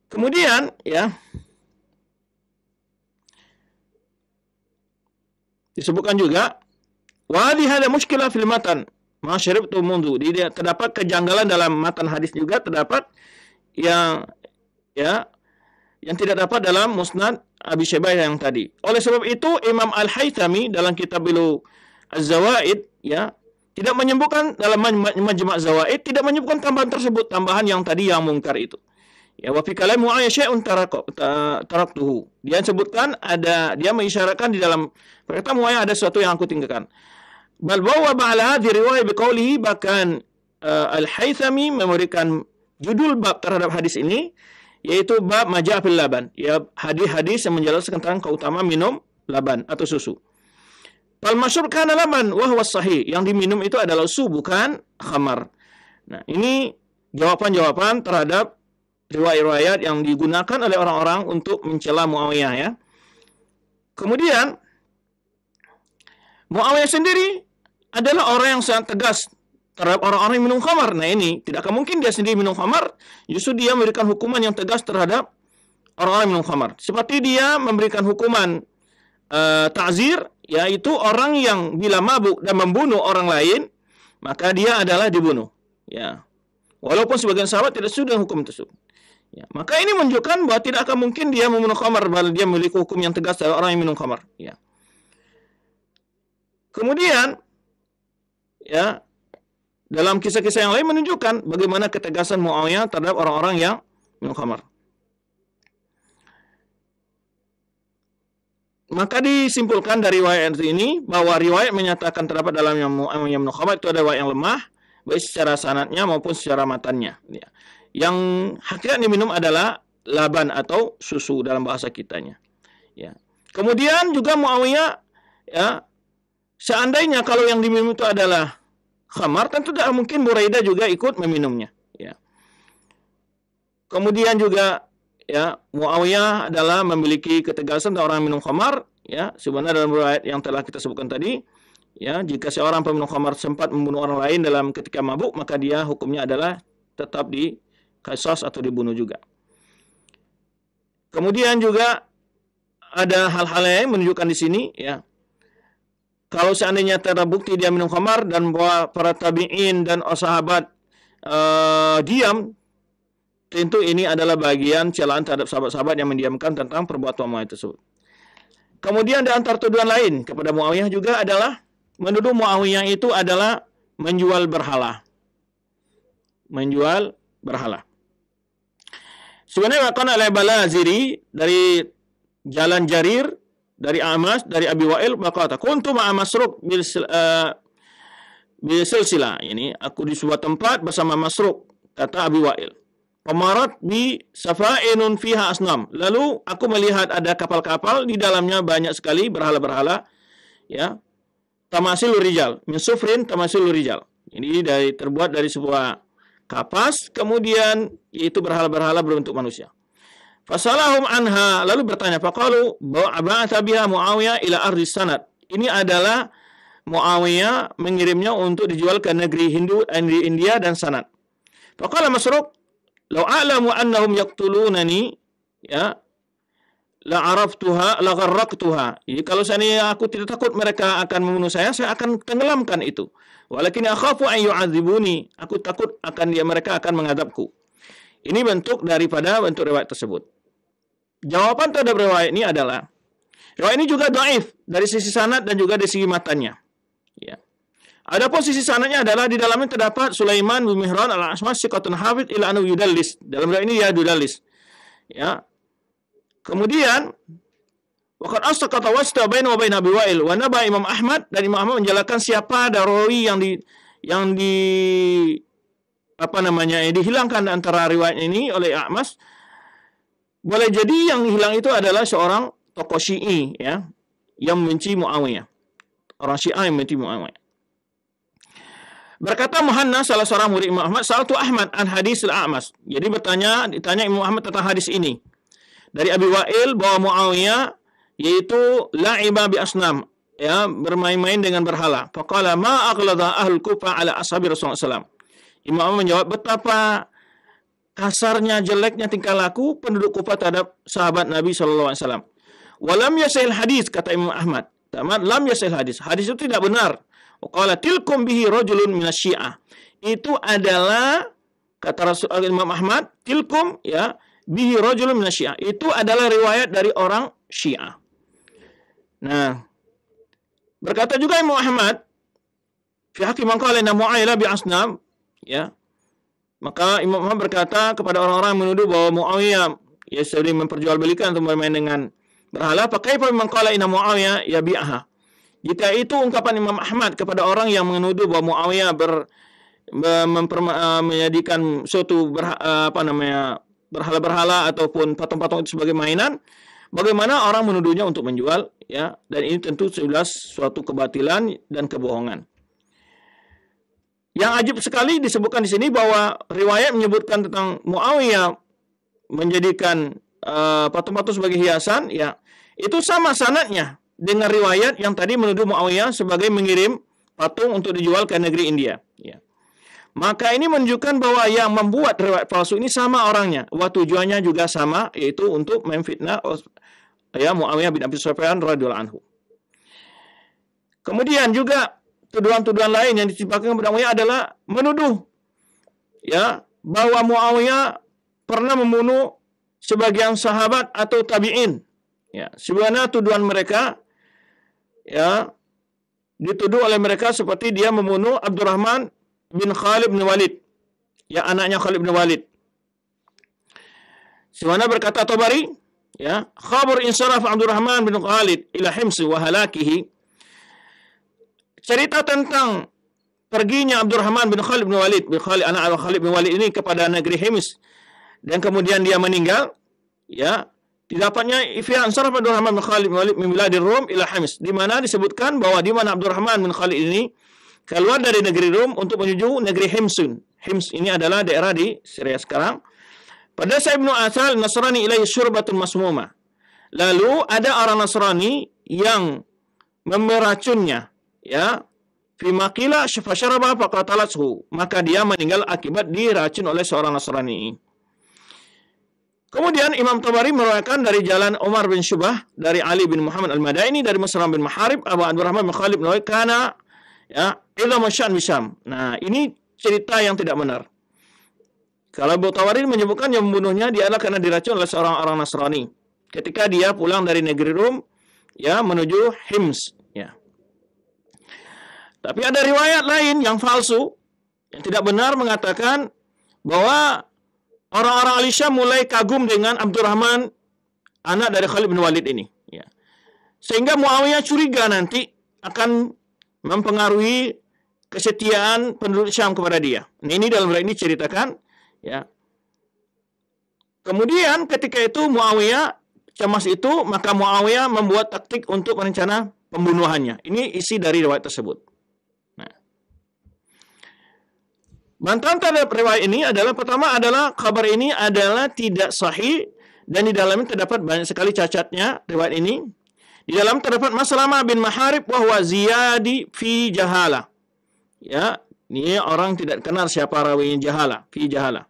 Kemudian, ya, disebutkan juga wa hadha mushkilah fil matan ma syaribtu mundu. Terdapat kejanggalan dalam matan hadis juga, terdapat yang tidak dapat dalam musnad Abi Syaibah yang tadi. Oleh sebab itu Imam Al-Haythami dalam kitab Az-Zawaid, ya, tidak menyebutkan dalam Majma' Zawaid, tidak menyebutkan tambahan tersebut, tambahan yang tadi yang mungkar itu. Ya, wa fi kalam Muawiyah syai'un taraktuhu. Dia sebutkan dia mengisyaratkan di dalam perkataan Muawiyah ada sesuatu yang aku tinggalkan. Bal bawa ba'ala hadhihi riwayah biqaulihi, bahkan Al-Haythami memberikan judul bab terhadap hadis ini, yaitu bab maja' fil laban, ya, hadis-hadis yang menjelaskan tentang keutamaan minum laban atau susu. Fal masyhur kana laban wa huwa sahih, yang diminum itu adalah susu bukan khamar. Nah, ini jawaban-jawaban terhadap riwayat-riwayat yang digunakan oleh orang-orang untuk mencela Muawiyah, ya. Kemudian Muawiyah sendiri adalah orang yang sangat tegas terhadap orang-orang yang minum khamar. Nah, ini tidak akan mungkin dia sendiri minum khamar, justru dia memberikan hukuman yang tegas terhadap orang-orang yang minum khamar. Seperti dia memberikan hukuman ta'zir, yaitu orang yang bila mabuk dan membunuh orang lain, maka dia adalah dibunuh, ya. Walaupun sebagian sahabat tidak setuju dengan hukum tersebut. Ya, maka ini menunjukkan bahwa tidak akan mungkin dia meminum khamar, bahwa dia memiliki hukum yang tegas terhadap orang yang minum khamar, ya. Kemudian, ya, dalam kisah-kisah yang lain menunjukkan bagaimana ketegasan Muawiyah terhadap orang-orang yang minum khamar. Maka disimpulkan dari riwayat ini bahwa riwayat menyatakan terdapat dalam yang minum khamar itu ada riwayat yang lemah, baik secara sanadnya maupun secara matannya, ya. Yang hakikat diminum adalah laban atau susu dalam bahasa kitanya, ya. Kemudian juga Muawiyah, ya, seandainya kalau yang diminum itu adalah khamar, tentu tidak mungkin Buraidah juga ikut meminumnya, ya. Kemudian juga, ya, Muawiyah adalah memiliki ketegasan orang yang minum khamar, ya, sebenarnya dalam riwayat yang telah kita sebutkan tadi, ya, jika seorang peminum khamar sempat membunuh orang lain dalam ketika mabuk, maka dia hukumnya adalah tetap di qisas atau dibunuh juga. Kemudian juga ada hal-hal yang menunjukkan di sini, ya. Kalau seandainya terbukti dia minum khamar dan bahwa para tabi'in dan sahabat diam, tentu ini adalah bagian celaan terhadap sahabat-sahabat yang mendiamkan tentang perbuatan Muawiyah tersebut. Kemudian di antara tuduhan lain kepada Muawiyah juga adalah menuduh Muawiyah itu adalah menjual berhala. Menjual berhala. Sebenarnya akan oleh Balaziri dari Jalan Jarir, dari Amas, dari Abi Wa'il berkata, "Kuntu ma'a Masruq bil silsilah." Ini aku di sebuah tempat bersama Masruq, kata Abi Wa'il. Pemarat bi safa'inun fiha asnam. Lalu aku melihat ada kapal-kapal, di dalamnya banyak sekali berhala-berhala, ya. Tamasilur rijal, min sufrin tamasilur rijal. Ini terbuat dari sebuah kapas, kemudian itu berhala-berhala berbentuk manusia. Fasalahum anha, lalu bertanya, faqalu ba'atha biha Muawiyah ila ardi sanad. Ini adalah Muawiyah mengirimnya untuk dijual ke negeri India dan Sanad. Faqala Masruq, "Law a'lamu annahum yaqtulunani, ya, la araftuha la gharraqtuha." Jadi kalau seandainya aku tidak takut mereka akan membunuh saya akan tenggelamkan itu. Walakin akhafu an yu'adzibuni, aku takut mereka akan mengadabku. Ini bentuk daripada bentuk riwayat tersebut. Jawaban terhadap riwayat ini adalah riwayat ini juga dhaif dari sisi sanad dan juga dari sisi matanya. Ya. Adapun sisi sanadnya adalah di dalamnya terdapat Sulaiman bin Mihran al-Asmas siqatun hafid ila anu yudallis. Dalam riwayat ini dia yudallis. Ya. Kemudian waqad astaqata wasta baina wa baina Abi Wa'il wa naba Imam Ahmad, dan Imam Ahmad menjelaskan siapa rawi yang dihilangkan antara riwayat ini oleh A'mas. Boleh jadi yang hilang itu adalah seorang tokoh Syi'i, ya, yang membenci Muawiyah. Orang Syiah yang membenci Muawiyah. Berkata Muhanna, salah seorang murid Imam Ahmad, "Sa'altu Ahmad an hadis al-A'mas." Jadi ditanya Imam Ahmad tentang hadis ini. Dari Abi Wa'il bahwa Muawiyah yaitu la'iba bi asnam, ya, bermain-main dengan berhala. Faqala ma aghlada ahlul Kufah ala ashabi Rasulullah SAW. Imam Ahmad menjawab, betapa kasarnya, jeleknya tingkah laku penduduk Kufah terhadap sahabat Nabi SAW. Walam yasahil hadis, kata Imam Ahmad. Lam yasahil hadis. Hadis itu tidak benar. Qala tilkum bihi rajulun minasyiah. Itu adalah, kata Imam Ahmad, tilkum, ya, bihi rajulun minasyiah. Itu adalah riwayat dari orang Syiah. Nah, berkata juga Imam Ahmad, fi haqqi man qala inna Mu'awiyah bi asnam, ya. Maka Imam Ahmad berkata kepada orang-orang yang menuduh bahwa Muawiyah ya sering memperjualbelikan atau bermain dengan berhala, pakai man qala inna Muawiyah yabi'aha. Jika itu ungkapan Imam Ahmad kepada orang yang menuduh bahwa Muawiyah menjadikan suatu berhala-berhala ataupun patung-patung itu sebagai mainan, bagaimana orang menuduhnya untuk menjual, ya? Dan ini tentu jelas suatu kebatilan dan kebohongan. Yang ajib sekali disebutkan di sini bahwa riwayat menyebutkan tentang Muawiyah menjadikan patung-patung sebagai hiasan, ya, itu sama sanadnya dengan riwayat yang tadi menuduh Muawiyah sebagai mengirim patung untuk dijual ke negeri India, ya. Maka ini menunjukkan bahwa yang membuat riwayat palsu ini sama orangnya, tujuannya juga sama, yaitu untuk memfitnah, ya, Muawiyah bin Abi Sufyan radhiyallahu anhu. Kemudian juga tuduhan-tuduhan lain yang ditimpakan kepada Muawiyah adalah menuduh, ya, bahwa Muawiyah pernah membunuh sebagian sahabat atau tabi'in. Ya, sebenarnya tuduhan mereka, ya, dituduh oleh mereka seperti dia membunuh Abdurrahman bin Khalid bin Walid, ya, anaknya Khalid bin Walid. Sebagaimana berkata Tabari, ya, khabar insaraf Abdurrahman bin Khalid ila Hims wa halakihi. Cerita tentang perginya Abdurrahman bin Khalid bin Walid, anak Khalid bin Walid ini kepada negeri Hims dan kemudian dia meninggal, ya, didapatnya Ifyan saraf Abdurrahman bin Khalid bin Walid min biladir Rum ila Hims, di mana disebutkan bahwa di mana Abdurrahman bin Khalid ini keluar dari negeri Rum untuk menuju negeri Himsun. Hims ini adalah daerah di Syria sekarang. Pada Sa'ib bin Asal Nasrani ilaihi syurbatun masmuma. Lalu ada orang Nasrani yang meracunnya, ya, fi maqila fasyaraba faqatalathu, maka dia meninggal akibat diracun oleh seorang Nasrani. Kemudian Imam Tabari meriwayatkan dari jalan Umar bin Syubah dari Ali bin Muhammad Al-Madaini dari Muslim bin Maharib Abu Abdurrahman bin Khalid bin Walid kana ya idza masyan bisam. Nah, ini cerita yang tidak benar. Kalau Abu Tabari menyebutkan yang membunuhnya dia adalah karena diracun oleh seorang orang Nasrani ketika dia pulang dari negeri Rum ya menuju Hims ya. Tapi ada riwayat lain yang palsu yang tidak benar mengatakan bahwa orang-orang Al-Syam mulai kagum dengan Abdurrahman anak dari Khalid bin Walid ini ya. Sehingga Muawiyah curiga nanti akan mempengaruhi kesetiaan penduduk Syam kepada dia. Nah, ini dalam riwayat ini ceritakan ya. Kemudian ketika itu Muawiyah cemas itu, maka Muawiyah membuat taktik untuk merencana pembunuhannya. Ini isi dari riwayat tersebut. Nah, bantahan terhadap riwayat ini adalah pertama adalah kabar ini adalah tidak sahih dan di dalamnya terdapat banyak sekali cacatnya riwayat ini. Di dalam terdapat Maslamah bin Maharib bahwa ziyadi fi jahala. Ya, ini orang tidak kenal siapa rawinya jahala, fi jahala.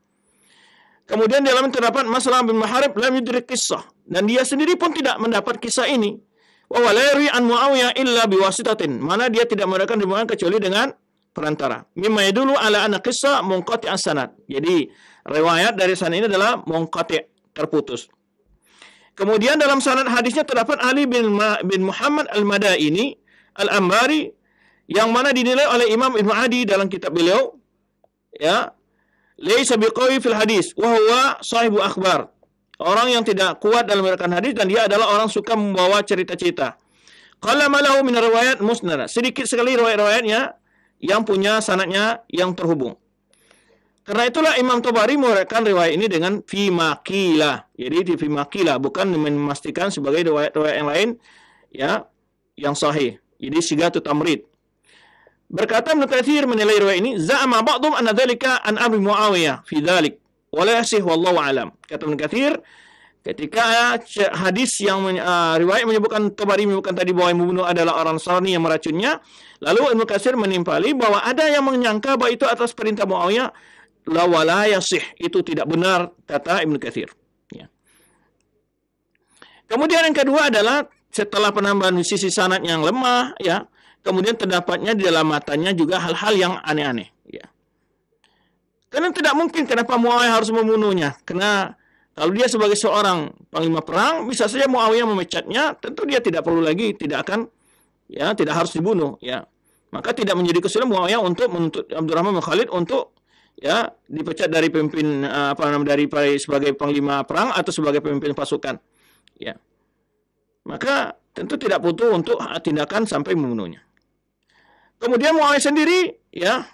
Kemudian di dalam terdapat Maslamah bin Maharib lam yudrik kisah dan dia sendiri pun tidak mendapat kisah ini. Wa la yarwi an Muawiyah illa biwasitatin. Mana dia tidak mendapatkan riwayat kecuali dengan perantara. Mimma yadullu ala anna qissa munqati' as-sanad. Jadi riwayat dari sanad ini adalah munqati', terputus. Kemudian dalam sanad hadisnya terdapat Ali bin Muhammad Al-Madaini Al-Ambari yang mana dinilai oleh Imam Ibnu Adi dalam kitab beliau ya, laisa biqawi fil hadis wa huwa sahibu akhbar. Orang yang tidak kuat dalam meriwayatkan hadis dan dia adalah orang suka membawa cerita-cerita. Qala malahu min riwayat musnad. Sedikit sekali riwayat-riwayatnya yang punya sanadnya yang terhubung. Karena itulah Imam Tabari meriwayatkan riwayat ini dengan fi maqila. Jadi di fi maqila bukan memastikan sebagai riwayat-riwayat yang lain ya yang sahih. Jadi sigatu tamrid. Berkata Ibnu Katsir menilai riwayat ini za'ama ba'dhum anna dzalika an Abi Muawiyah fi dzalik wa la yasih wallahu alam. Kata Ibnu Katsir ketika hadis yang riwayat menyebutkan Tabari menyebutkan tadi bahwa yang membunuh adalah orang Nasrani yang meracunnya, lalu Ibnu Katsir menimpali bahwa ada yang menyangka bahwa itu atas perintah Muawiyah, la wala yasih, itu tidak benar kata Ibnu Katsir ya. Kemudian yang kedua adalah setelah penambahan sisi sanad yang lemah ya, kemudian terdapatnya di dalam matanya juga hal-hal yang aneh-aneh ya. Karena tidak mungkin kenapa Muawiyah harus membunuhnya, karena kalau dia sebagai seorang panglima perang, bisa saja Muawiyah memecatnya, tentu dia tidak perlu lagi, tidak akan, ya, tidak harus dibunuh, ya. Maka tidak menjadi kesulitan Muawiyah untuk menuntut Abdurrahman bin Khalid untuk, ya, dipecat dari pemimpin sebagai panglima perang atau sebagai pemimpin pasukan, ya. Maka tentu tidak butuh untuk tindakan sampai membunuhnya. Kemudian Muawiyah sendiri, ya,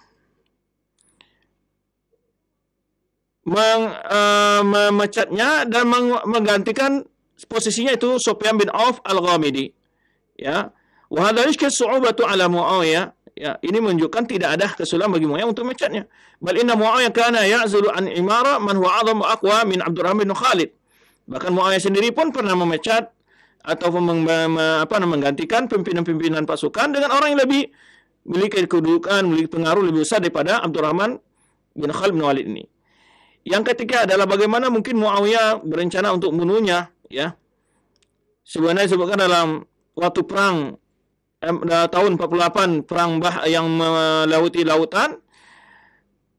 memecatnya dan menggantikan posisinya itu Sufyan bin Auf Al-Ghamidi, ya. Wa hadha yashki su'ubatu ala Muawiyah, ya, ini menunjukkan tidak ada kesulitan bagi Muawiyah untuk memecatnya. Bal inna Muawiyah kana ya'zulu an imara man huwa a'zamu aqwa min Abdurrahman bin Khalid. Bahkan Muawiyah sendiri pun pernah memecat atau menggantikan pimpinan-pimpinan pasukan dengan orang yang lebih memiliki kedudukan, memiliki pengaruh lebih besar daripada Abdurrahman bin Khalid bin Walid ini. Yang ketiga adalah bagaimana mungkin Muawiyah berencana untuk membunuhnya, ya. Sebenarnya disebutkan dalam waktu perang tahun 48 perang yang melauti lautan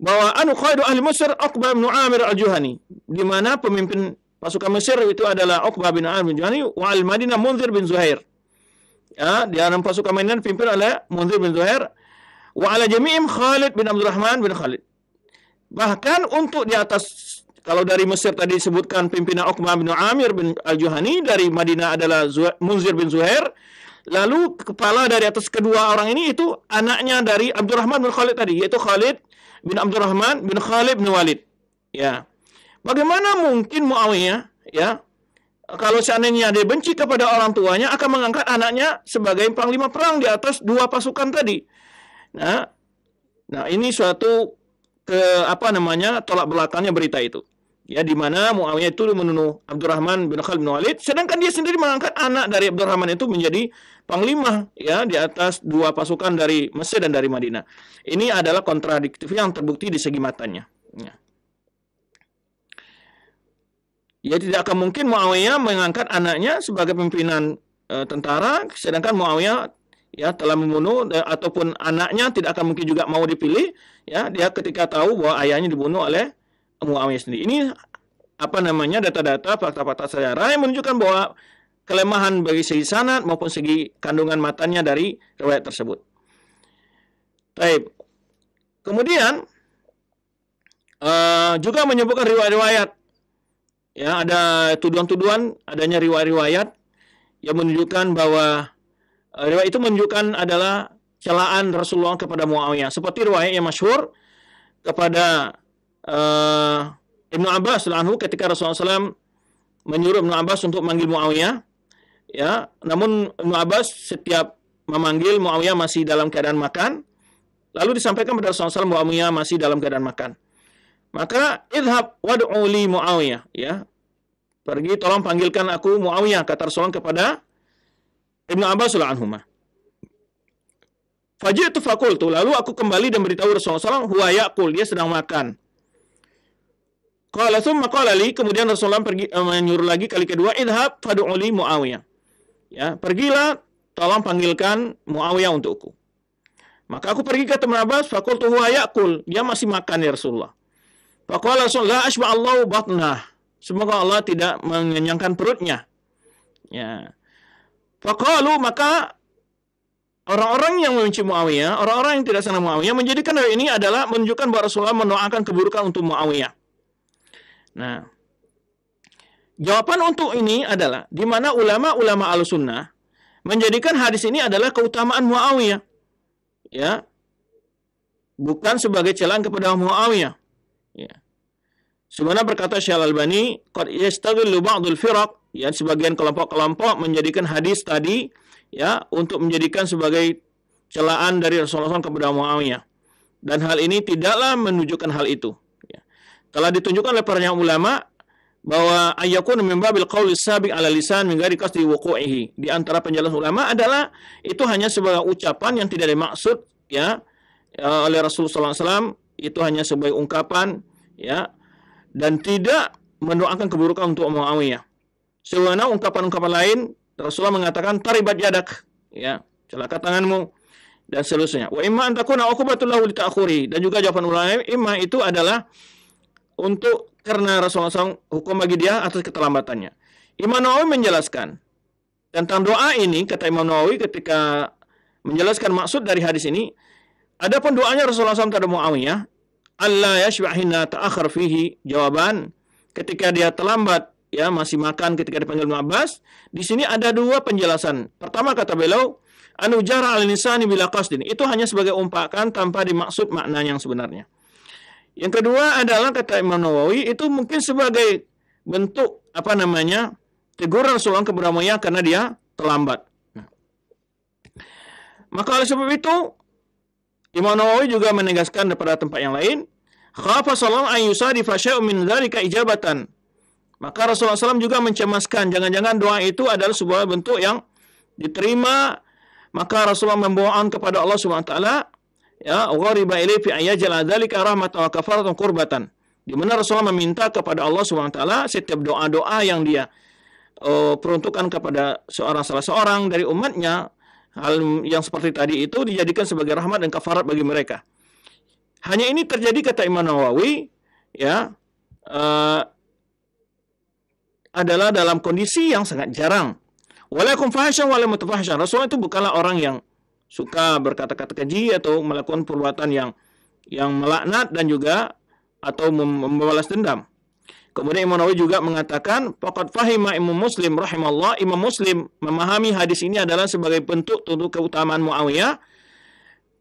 bahwa qaidu ahli Mesir Uqbah bin Amir Al-Juhani, di mana pemimpin pasukan Mesir itu adalah Uqbah bin Amir Al-Juhani, wa al-Madinah Munzir bin Zuhair. Ya, di dalam pasukan Madinah dipimpin oleh Munzir bin Zuhair, wa ala jami'im Khalid bin Abdurrahman bin Khalid. Bahkan untuk di atas, kalau dari Mesir tadi disebutkan pimpinan Uqbah bin Amir bin Al-Juhani, dari Madinah adalah Munzir bin Zuhair, lalu kepala dari atas kedua orang ini itu anaknya dari Abdurrahman bin Khalid tadi, yaitu Khalid bin Abdurrahman bin Khalid bin Walid. Ya. Bagaimana mungkin Muawiyah, ya, kalau seandainya dia benci kepada orang tuanya, akan mengangkat anaknya sebagai panglima perang di atas dua pasukan tadi. Nah ini suatu tolak belakangnya berita itu. Ya, di mana Muawiyah itu menuduh Abdurrahman bin Khalid bin Walid, sedangkan dia sendiri mengangkat anak dari Abdurrahman itu menjadi panglima, ya, di atas dua pasukan dari Mesir dan dari Madinah. Ini adalah kontradiktif yang terbukti di segi matanya. Ya. Ya tidak akan mungkin Muawiyah mengangkat anaknya sebagai pimpinan tentara, sedangkan Muawiyah ya telah membunuh ataupun anaknya tidak akan mungkin juga mau dipilih, ya dia ketika tahu bahwa ayahnya dibunuh oleh Muawiyah sendiri. Ini apa namanya data-data fakta-fakta sejarah yang menunjukkan bahwa kelemahan bagi segi sanad maupun segi kandungan matanya dari riwayat tersebut. Baik. Kemudian juga menyebutkan riwayat-riwayat, ya ada tuduhan-tuduhan adanya riwayat-riwayat yang menunjukkan bahwa riwayat itu menunjukkan adalah celaan Rasulullah kepada Muawiyah. Seperti riwayat yang masyhur kepada Ibnu Abbas anhu ketika Rasulullah SAW menyuruh Ibnu Abbas untuk memanggil Muawiyah, ya, namun Ibnu Abbas setiap memanggil Muawiyah masih dalam keadaan makan, lalu disampaikan kepada Rasulullah SAW Muawiyah masih dalam keadaan makan. Maka idhab wad'u li Muawiyah, ya. Pergi tolong panggilkan aku Muawiyah, kata Rasulullah kepada Ibnu Abbas anhuma. Faji'tu faqultu, lalu aku kembali dan beritahu Rasulullah SAW, huwa ya'kul, dia sedang makan. Qala tsumma qala li, kemudian Rasulullah pergi menyuruh lagi kali kedua, idhab fad'u li Muawiyah. Ya, pergilah tolong panggilkan Muawiyah untukku. Maka aku pergi ke Ibnu Abbas, faqultu huwa ya'kul, dia masih makan ya Rasulullah. Faqala Rasulullah ashba'allahu batnah, semoga Allah tidak mengenyangkan perutnya. Ya. Faqalu, maka orang-orang yang membenci Muawiyah, orang-orang yang tidak senang Muawiyah menjadikan hal ini adalah menunjukkan bahwa Rasulullah mendoakan keburukan untuk Muawiyah. Nah, jawaban untuk ini adalah di mana ulama-ulama Ahlussunnah menjadikan hadis ini adalah keutamaan Muawiyah. Ya. Bukan sebagai celaan kepada Muawiyah. Ya. Sebenarnya berkata Syekh Al-Albani, qad yastaghillu ba'dul firaq, ya, sebagian kelompok-kelompok menjadikan hadis tadi, ya, untuk menjadikan sebagai celaan dari Rasulullah SAW kepada Muawiyah. Dan hal ini tidaklah menunjukkan hal itu. Ya. Telah ditunjukkan oleh para ulama bahwa ayyakun min babil qauli sabiq ala lisan min ghairi qasdi wuqu'ihi. Di antara penjelasan ulama adalah itu hanya sebagai ucapan yang tidak dimaksud, ya, oleh Rasulullah SAW, itu hanya sebagai ungkapan, ya, dan tidak mendoakan keburukan untuk Muawiyah. Sebagaimana ungkapan-ungkapan lain Rasulullah mengatakan taribat yadak, ya, celaka tanganmu, dan seterusnya. Wa imma an takuna uqubatul lahu li ta'khuri, dan juga jawaban ulama imma itu adalah untuk karena Rasulullah SAW hukum bagi dia atas keterlambatannya. Imam Nawawi menjelaskan tentang doa ini, kata Imam Nawawi ketika menjelaskan maksud dari hadis ini, adapun doanya Rasulullah SAW terhadap Muawiyah, Allah yashba'hina ta'akhir fihi, jawaban ketika dia terlambat, ya, masih makan ketika dipanggil Ibnu Abbas, di sini ada dua penjelasan. Pertama kata beliau, anu jara al-lisani bila qasdin, itu hanya sebagai umpakan tanpa dimaksud makna yang sebenarnya. Yang kedua adalah kata Imam Nawawi, itu mungkin sebagai bentuk apa namanya teguran Rasulullah kepada Muawiyah karena dia terlambat. Nah. Maka oleh sebab itu Imam Nawawi juga menegaskan pada tempat yang lain, khafa sallallahu alaihi wasallam syai'un min dzalika ijabatan. Maka Rasulullah SAW juga mencemaskan jangan-jangan doa itu adalah sebuah bentuk yang diterima, maka Rasulullah membawakan kepada Allah Subhanahu wa taala, ya, ghariba ilai fi ayyajal dzalika rahmatan wa kafaratan qurbatan. Di mana Rasulullah meminta kepada Allah Subhanahu wa taala setiap doa-doa yang dia peruntukkan kepada salah seorang dari umatnya, hal yang seperti tadi itu dijadikan sebagai rahmat dan kafarat bagi mereka. Hanya ini terjadi kata Imam Nawawi, ya, adalah dalam kondisi yang sangat jarang. Walakum fahsyan wala mutafahsyan. Rasulullah itu bukanlah orang yang suka berkata-kata keji atau melakukan perbuatan yang melaknat dan juga atau membalas dendam. Kemudian Imam Nawawi juga mengatakan, faqad fahima Imam Muslim rahimallah, Imam Muslim memahami hadis ini adalah sebagai bentuk untuk keutamaan Muawiyah.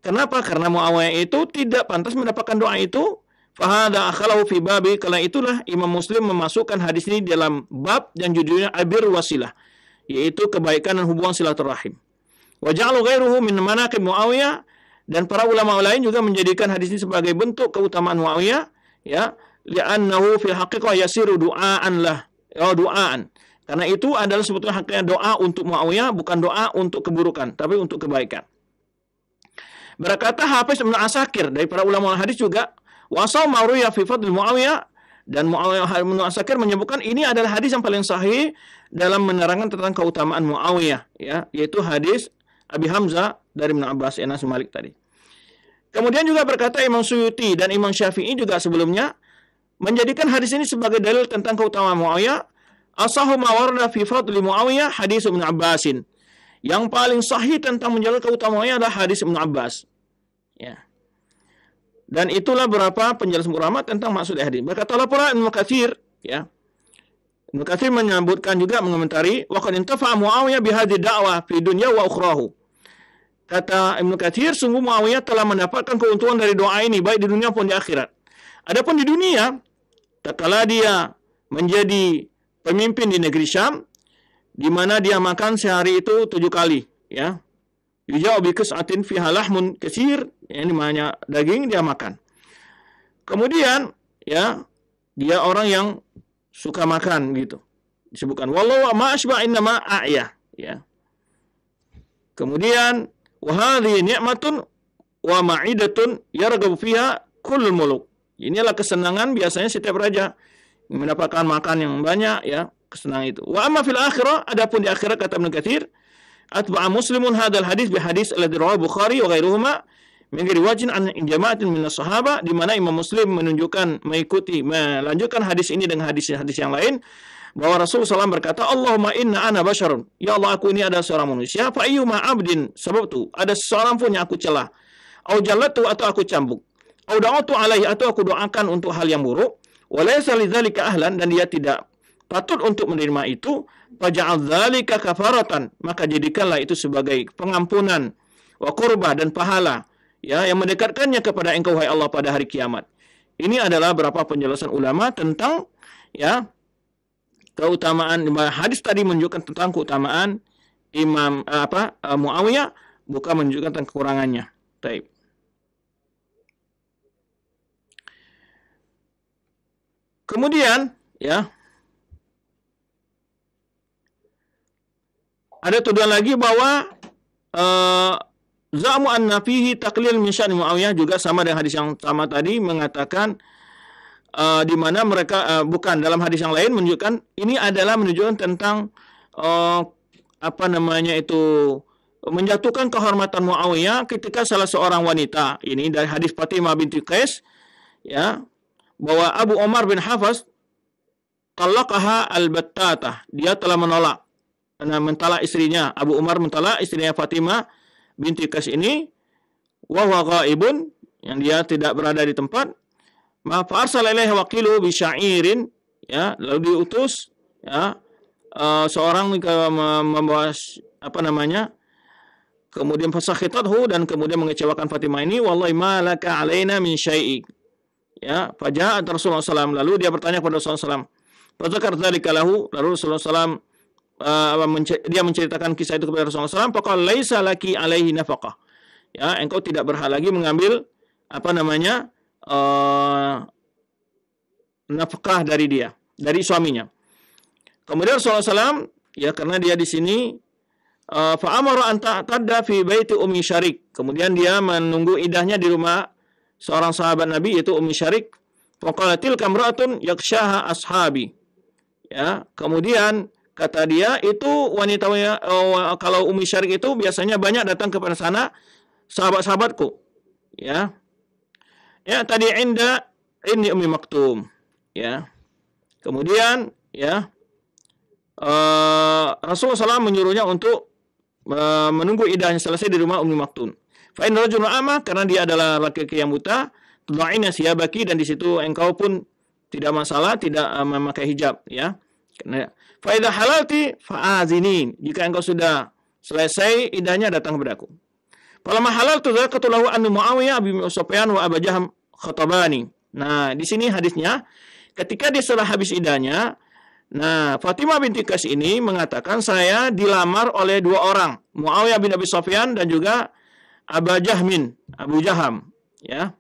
Kenapa? Karena Muawiyah itu tidak pantas mendapatkan doa itu. Fahada akhalahu fi babi, karena itulah Imam Muslim memasukkan hadis ini dalam bab yang judulnya Abir Wasilah, yaitu kebaikan dan hubungan silaturahim. Wa ja'alu ghairuhu min manaqib Muawiyah, dan para ulama lain juga menjadikan hadis ini sebagai bentuk keutamaan Muawiyah, ya, li'annahu fil haqiqah yasiru du'aan lah, ya, du'aan. Karena itu adalah sebetulnya hakikatnya doa untuk Muawiyah, bukan doa untuk keburukan, tapi untuk kebaikan. Berkata Hafiz Ibnu Asakir dari para ulama hadis juga, wasau ma'ruya fi fadl Muawiyah, Dan Muawiyah bin Asakir menyebutkan ini adalah hadis yang paling sahih dalam menerangkan tentang keutamaan Muawiyah, ya, yaitu hadis Abi Hamzah dari Ibnu Abbas, Anas Malik tadi. Kemudian juga berkata Imam Suyuti dan Imam Syafi'i juga sebelumnya menjadikan hadis ini sebagai dalil tentang keutamaan Muawiyah. Asahu ma warada fi fadli Muawiyah hadis Ibnu Abbasin. Yang paling sahih tentang menjalankan keutamaan Muawiyah adalah hadis Ibnu Abbas. Ya. Dan itulah beberapa penjelasan ulama tentang maksud hadis. Berkatalah pula Ibnu Katsir, ya. Ibnu Katsir menyebutkan juga mengomentari wa qad intafa'a Muawiyah bihadhihi da'wah fi dunya wa ukhrahu. Kata Ibnu Katsir, sungguh Muawiyah telah mendapatkan keuntungan dari doa ini baik di dunia maupun di akhirat. Adapun di dunia, tatkala dia menjadi pemimpin di negeri Syam, di mana dia makan sehari itu 7 kali, ya. Yuja'u bi qis'atin fiha lahmun katsir, ini banyak daging dia makan. Kemudian, ya, dia orang yang suka makan gitu. Disebutkan wallahu ma asba innama a'ya, ya. Kemudian wa hadhihi ni'matun wa ma'idatun yarghabu fiha kullul muluk. Inilah kesenangan biasanya setiap raja mendapatkan makan yang banyak, ya, kesenangan itu. Wa amma fil akhirah, adapun di akhirat kata Ibnu Katsir, atba'a muslimun hadzal hadis bi hadis alladhi rawahu Bukhari wa ghairuhuma min ghairi wajhin an jama'atin min as-sahaba, di mana Imam Muslim menunjukkan melanjutkan hadis ini dengan hadis-hadis yang lain bahwa Rasulullah SAW berkata, Allahumma inna ana basyarun, ya Allah aku ini adalah seorang manusia, fa ayyuma abdin sababtu, ada seseorang pun yang aku celah, au jallatu atau aku cambuk, au da'atu alaihi atau aku doakan untuk hal yang buruk, wa laysa lidzalika ahlan, dan dia tidak patut untuk menerima itu, faja'al dzalika kafaratan, maka jadikanlah itu sebagai pengampunan, wa qurba, dan pahala, ya, yang mendekatkannya kepada engkau wahai Allah pada hari kiamat. Ini adalah beberapa penjelasan ulama tentang, ya, keutamaan. Hadis tadi menunjukkan tentang keutamaan Imam Muawiyah, bukan menunjukkan tentang kekurangannya. Baik. Kemudian, ya, ada tuduhan lagi bahwa za'mu anna fihi taqlil min sya'ni Muawiyah, juga sama dengan hadis yang sama tadi, mengatakan di mana mereka bukan, dalam hadis yang lain menunjukkan ini adalah menunjukkan tentang menjatuhkan kehormatan Muawiyah ketika salah seorang wanita, ini dari hadis Fatimah binti Qais, ya, bahwa Abu Umar bin Hafs talaqaha al-battatah, dia telah mentalak istrinya. Abu Umar mentalak istrinya Fatimah binti Qais ini, wa huwa ghaibun, yang dia tidak berada di tempat. Ma farsala ilaihi waqilu bi sya'irin, ya, lalu diutus, ya, seorang membawa kemudian fasakhitathu, dan kemudian mengecewakan Fatimah ini, wallahi ma laka alaina min syai'i, ya, faja'at Rasulullah SAW, lalu dia bertanya kepada Rasulullah SAW, fadzakar dzalika lahu, lalu Rasulullah SAW dia menceritakan kisah itu kepada Rasulullah SAW, faqala laisa laki alaihi nafaqah, ya, engkau tidak berhak lagi mengambil nafkah dari dia, dari suaminya. Kemudian Rasulullah SAW, ya, karena dia di sini fa'amara an ta'tadda fi baiti Ummi Syarik, kemudian dia menunggu idahnya di rumah seorang sahabat Nabi yaitu Ummi Syarik. Faqala tilka imra'atun yakshaha ashabi, ya, kemudian kata dia itu wanita, kalau Ummi Syarik itu biasanya banyak datang kepada sana sahabat-sahabatku, ya. Ya, tadi ini Ummi Maktum, ya. Kemudian, ya, Rasulullah SAW menyuruhnya untuk menunggu idahnya selesai di rumah Ummi Maktum. Fa in rajulun ama, karena dia adalah laki-laki yang buta, tudha'ina siyabaki, dan di situ engkau pun tidak masalah tidak memakai hijab, ya. Fa idza halalti fa'azini, jika engkau sudah selesai idahnya datang kepadaku. Falamma halaltu dzakatu lahu an Muawiyah Abi Sufyan wa Abu Jaham khatabani. Nah, di sini hadisnya ketika dia setelah habis idahnya, nah, Fatimah binti Qais ini mengatakan saya dilamar oleh dua orang, Muawiyah bin Abi Sufyan dan juga Abu Jaham, ya.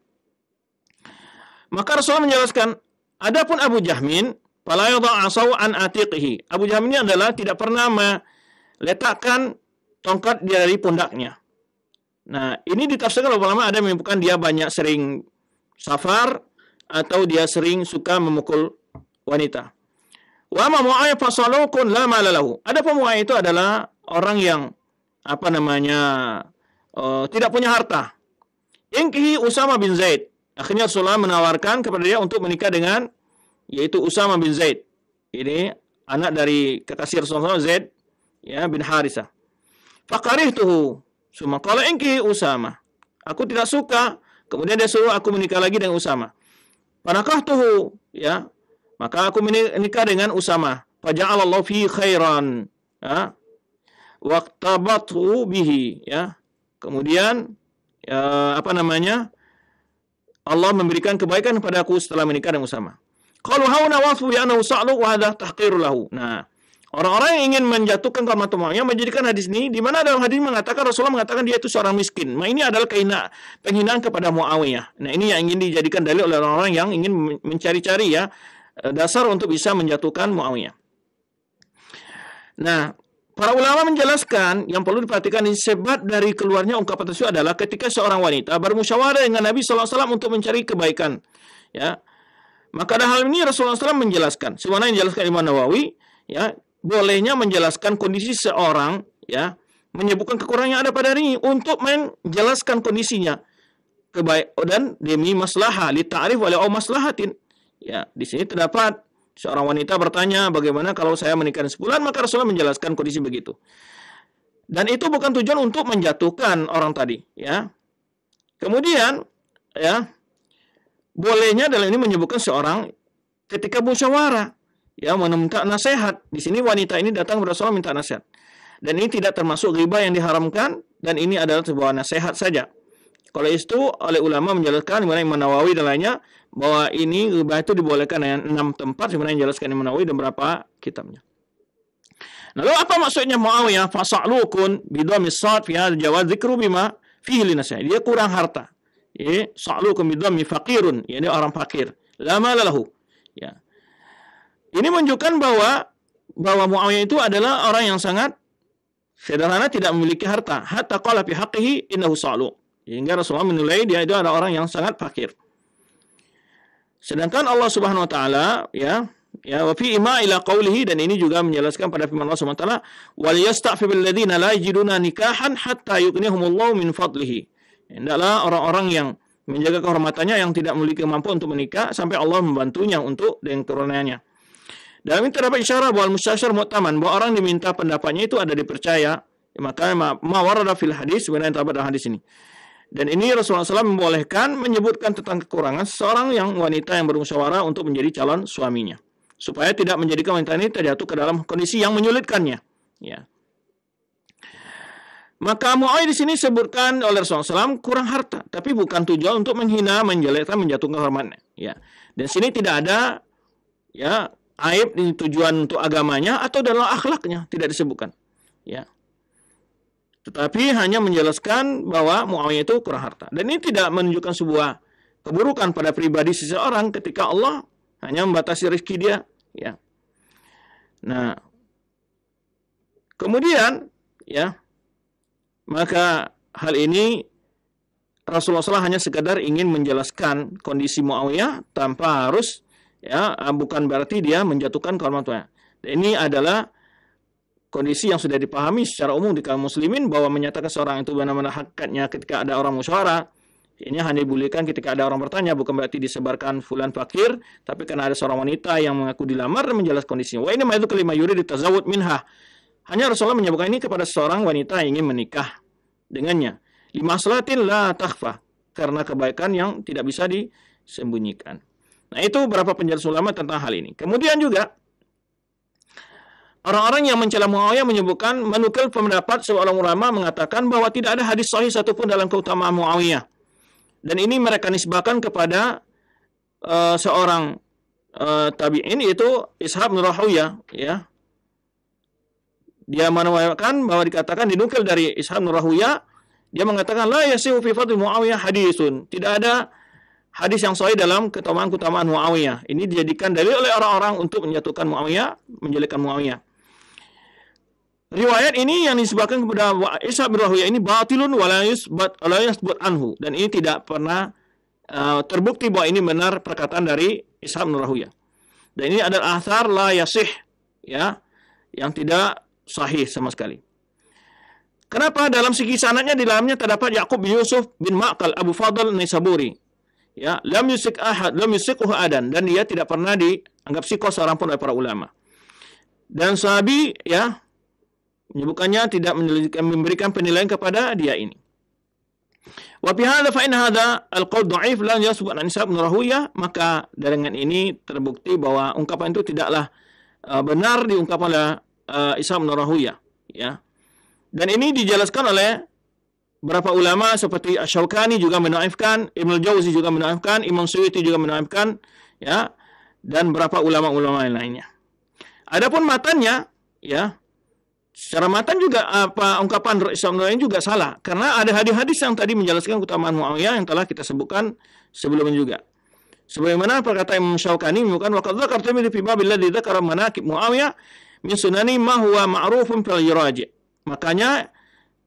Maka Rasulullah menjelaskan, adapun Abu Jahmin fala yadha'u an atiqihi. Abu Jaham ini adalah tidak pernah meletakkan tongkat dari pundaknya. Nah, ini ditafsirkan oleh ulama, ada yang menyebutkan dia banyak sering safar, atau dia sering suka memukul wanita. Wa ma Muawiyah fasalukun la mala lahu. Adapun Muawiyah itu adalah orang yang tidak punya harta. Inkihi Usama bin Zaid. Akhirnya Rasulullah menawarkan kepada dia untuk menikah dengan yaitu Usama bin Zaid. Ini anak dari kekasih Rasulullah Zaid bin Harithah. Faqarihtuhu. Summa qala inkihi Usama. Aku tidak suka. Kemudian dia suruh aku menikah lagi dengan Usama. Fanakahtuhu, maka aku menikah dengan Usama. Faja'alallahu fi khairan. Waqtabathu bihi, Kemudian Allah memberikan kebaikan kepadaku setelah menikah dengan Usama. Qalu hauna wasfu bi annahu sa'lu wa hadha tahqir lahu. Nah, orang-orang yang ingin menjatuhkan kalimat Muawiyah menjadikan hadis ini di mana dalam hadis mengatakan Rasulullah mengatakan dia itu seorang miskin. Nah, ini adalah penghinaan kepada Muawiyah. Nah, ini yang ingin dijadikan dalil oleh orang-orang yang ingin mencari-cari dasar untuk bisa menjatuhkan Muawiyah. Nah, para ulama menjelaskan yang perlu diperhatikan ini sebab dari keluarnya ungkapan tersebut adalah ketika seorang wanita bermusyawarah dengan Nabi SAW untuk mencari kebaikan. Maka dalam hal ini Rasulullah SAW menjelaskan, sebagaimana yang dijelaskan Imam Nawawi, bolehnya menjelaskan kondisi seorang, menyebutkan kekurangan yang ada pada diri untuk menjelaskan kondisinya dan demi maslahah, li ta'rif wa li maslahatin. Di sini terdapat seorang wanita bertanya, bagaimana kalau saya menikah sebulan? Maka Rasulullah menjelaskan kondisi begitu. Dan itu bukan tujuan untuk menjatuhkan orang tadi. Kemudian, bolehnya dalam ini menyebutkan seorang ketika musyawarah, meminta nasihat. Di sini wanita ini datang kepada Rasulullah minta nasihat. Dan ini tidak termasuk ghibah yang diharamkan, dan ini adalah sebuah nasihat saja. Kalau itu oleh ulama menjelaskan, dimana Imam Nawawi dan lainnya, bahwa ini ghibah itu dibolehkan dengan 6 tempat, sebenarnya menjelaskan Imam Nawawi dan beberapa kitabnya. Lalu apa maksudnya Muawiyah? Fasa'lukun bidhammi sad fi hadha jawaz dzikru bima fihi linasihat. Dia kurang harta. Sa'lukun bidhammi faqirun, ini orang fakir. La mala lahu. Ini menunjukkan bahwa Muawiyah itu adalah orang yang sangat sederhana, tidak memiliki harta. Hatta qala fi haqqihi innahu sa'lu. Hingga Rasulullah menilai dia itu adalah orang yang sangat fakir. Sedangkan Allah Subhanahu wa taala wa fi ima ila qawlihi, dan ini juga menjelaskan pada firman Allah Subhanahu wa taala, wal yasta'fi bil ladzina la yajiduna nikahan hatta yughnihumullahu min fadlihi. Hendaklah orang-orang yang menjaga kehormatannya yang tidak memiliki kemampuan untuk menikah sampai Allah membantunya untuk dengan karunia-Nya. Dalam ini terdapat isyarat bahwa mustasyar mu'taman, bahwa orang diminta pendapatnya itu ada dipercaya. Maka ma warada fil hadis, sebenarnya terdapat dalam hadis ini. Dan ini Rasulullah SAW membolehkan menyebutkan tentang kekurangan seorang wanita yang bermusyawarah untuk menjadi calon suaminya, supaya tidak menjadikan wanita ini terjatuh ke dalam kondisi yang menyulitkannya. Maka Muawiyah di sini disebutkan oleh Rasulullah SAW kurang harta, tapi bukan tujuan untuk menghina, menjelekkan, menjatuhkan hormatnya. Dan sini tidak ada aib di tujuan untuk agamanya atau dalam akhlaknya, tidak disebutkan. Tetapi hanya menjelaskan bahwa Muawiyah itu kurang harta. Dan ini tidak menunjukkan sebuah keburukan pada pribadi seseorang ketika Allah hanya membatasi rezeki dia. Nah, kemudian maka hal ini Rasulullah SAW hanya sekadar ingin menjelaskan kondisi Muawiyah tanpa harus bukan berarti dia menjatuhkan kehormatannya. Ini adalah kondisi yang sudah dipahami secara umum di kaum muslimin, bahwa menyatakan seorang itu benar-benar hakikatnya ketika ada orang musyawarah, ini hanya dibolehkan ketika ada orang bertanya, bukan berarti disebarkan fulan fakir, tapi karena ada seorang wanita yang mengaku dilamar dan menjelaskan kondisinya. Wa ini ma itu kelima yuri ditazawud minha. Hanya Rasulullah menyebutkan ini kepada seorang wanita yang ingin menikah dengannya. Limaslahatin la takhfa, karena kebaikan yang tidak bisa disembunyikan. Nah, itu beberapa penjelasan ulama tentang hal ini. Kemudian juga orang-orang yang mencela Muawiyah menyebutkan, menukil pendapat seorang ulama mengatakan bahwa tidak ada hadis sahih satupun dalam keutamaan Muawiyah. Dan ini mereka nisbahkan kepada seorang tabi'in, yaitu Ishaq bin Rahawiyah. Dia menawarkan bahwa dikatakan, dinukil dari Ishaq bin Rahawiyah, dia mengatakan, la yasihu fi fadli Muawiyah hadisun. Tidak ada hadis yang sahih dalam keutamaan Muawiyah. Ini dijadikan dalil oleh orang-orang untuk menjatuhkan Muawiyah, menjelekkan Muawiyah. Riwayat ini yang disebutkan kepada Ishaq bin Rahawiyah ini batilun wa la yusbat anhu, dan ini tidak pernah terbukti bahwa ini benar perkataan dari Ishaq bin Rahuyah. Dan ini adalah athar la yasih, ya, yang tidak sahih sama sekali. Kenapa? Dalam segi sanadnya di dalamnya terdapat Yaqub bin Yusuf bin Ma'qal Abu Fadl Naisaburi. Ya, lam yusiqhu adan, dan dia tidak pernah dianggap sikoh seorang pun oleh para ulama. Dan sahabi, ya, menyebutkannya tidak memberikan penilaian kepada dia ini. Wa fi hadza fa in hadza al-qaul dha'if la yasbut an Ishaq bin Rahuyah, maka dengan ini terbukti bahwa ungkapan itu tidaklah benar diungkapkan oleh Ishaq bin Rahuyah, ya. Dan ini dijelaskan oleh beberapa ulama seperti Asy-Syaukani juga mendhaifkan, Ibnu Jauzi juga mendhaifkan, Imam Suyuti juga mendhaifkan, ya, dan beberapa ulama-ulama lainnya. Adapun matannya, ya, secara matan juga ungkapan Ishaq bin Rahuyah juga salah, karena ada hadis-hadis yang tadi menjelaskan keutamaan Muawiyah yang telah kita sebutkan sebelumnya juga. Sebagaimana perkataan Imam Syaukani menyebutkan waqad dzakara Tirmidzi fi babil ladzi dzakara manaqib Muawiyah min sunani ma huwa ma'rufun fil yuraji'. Makanya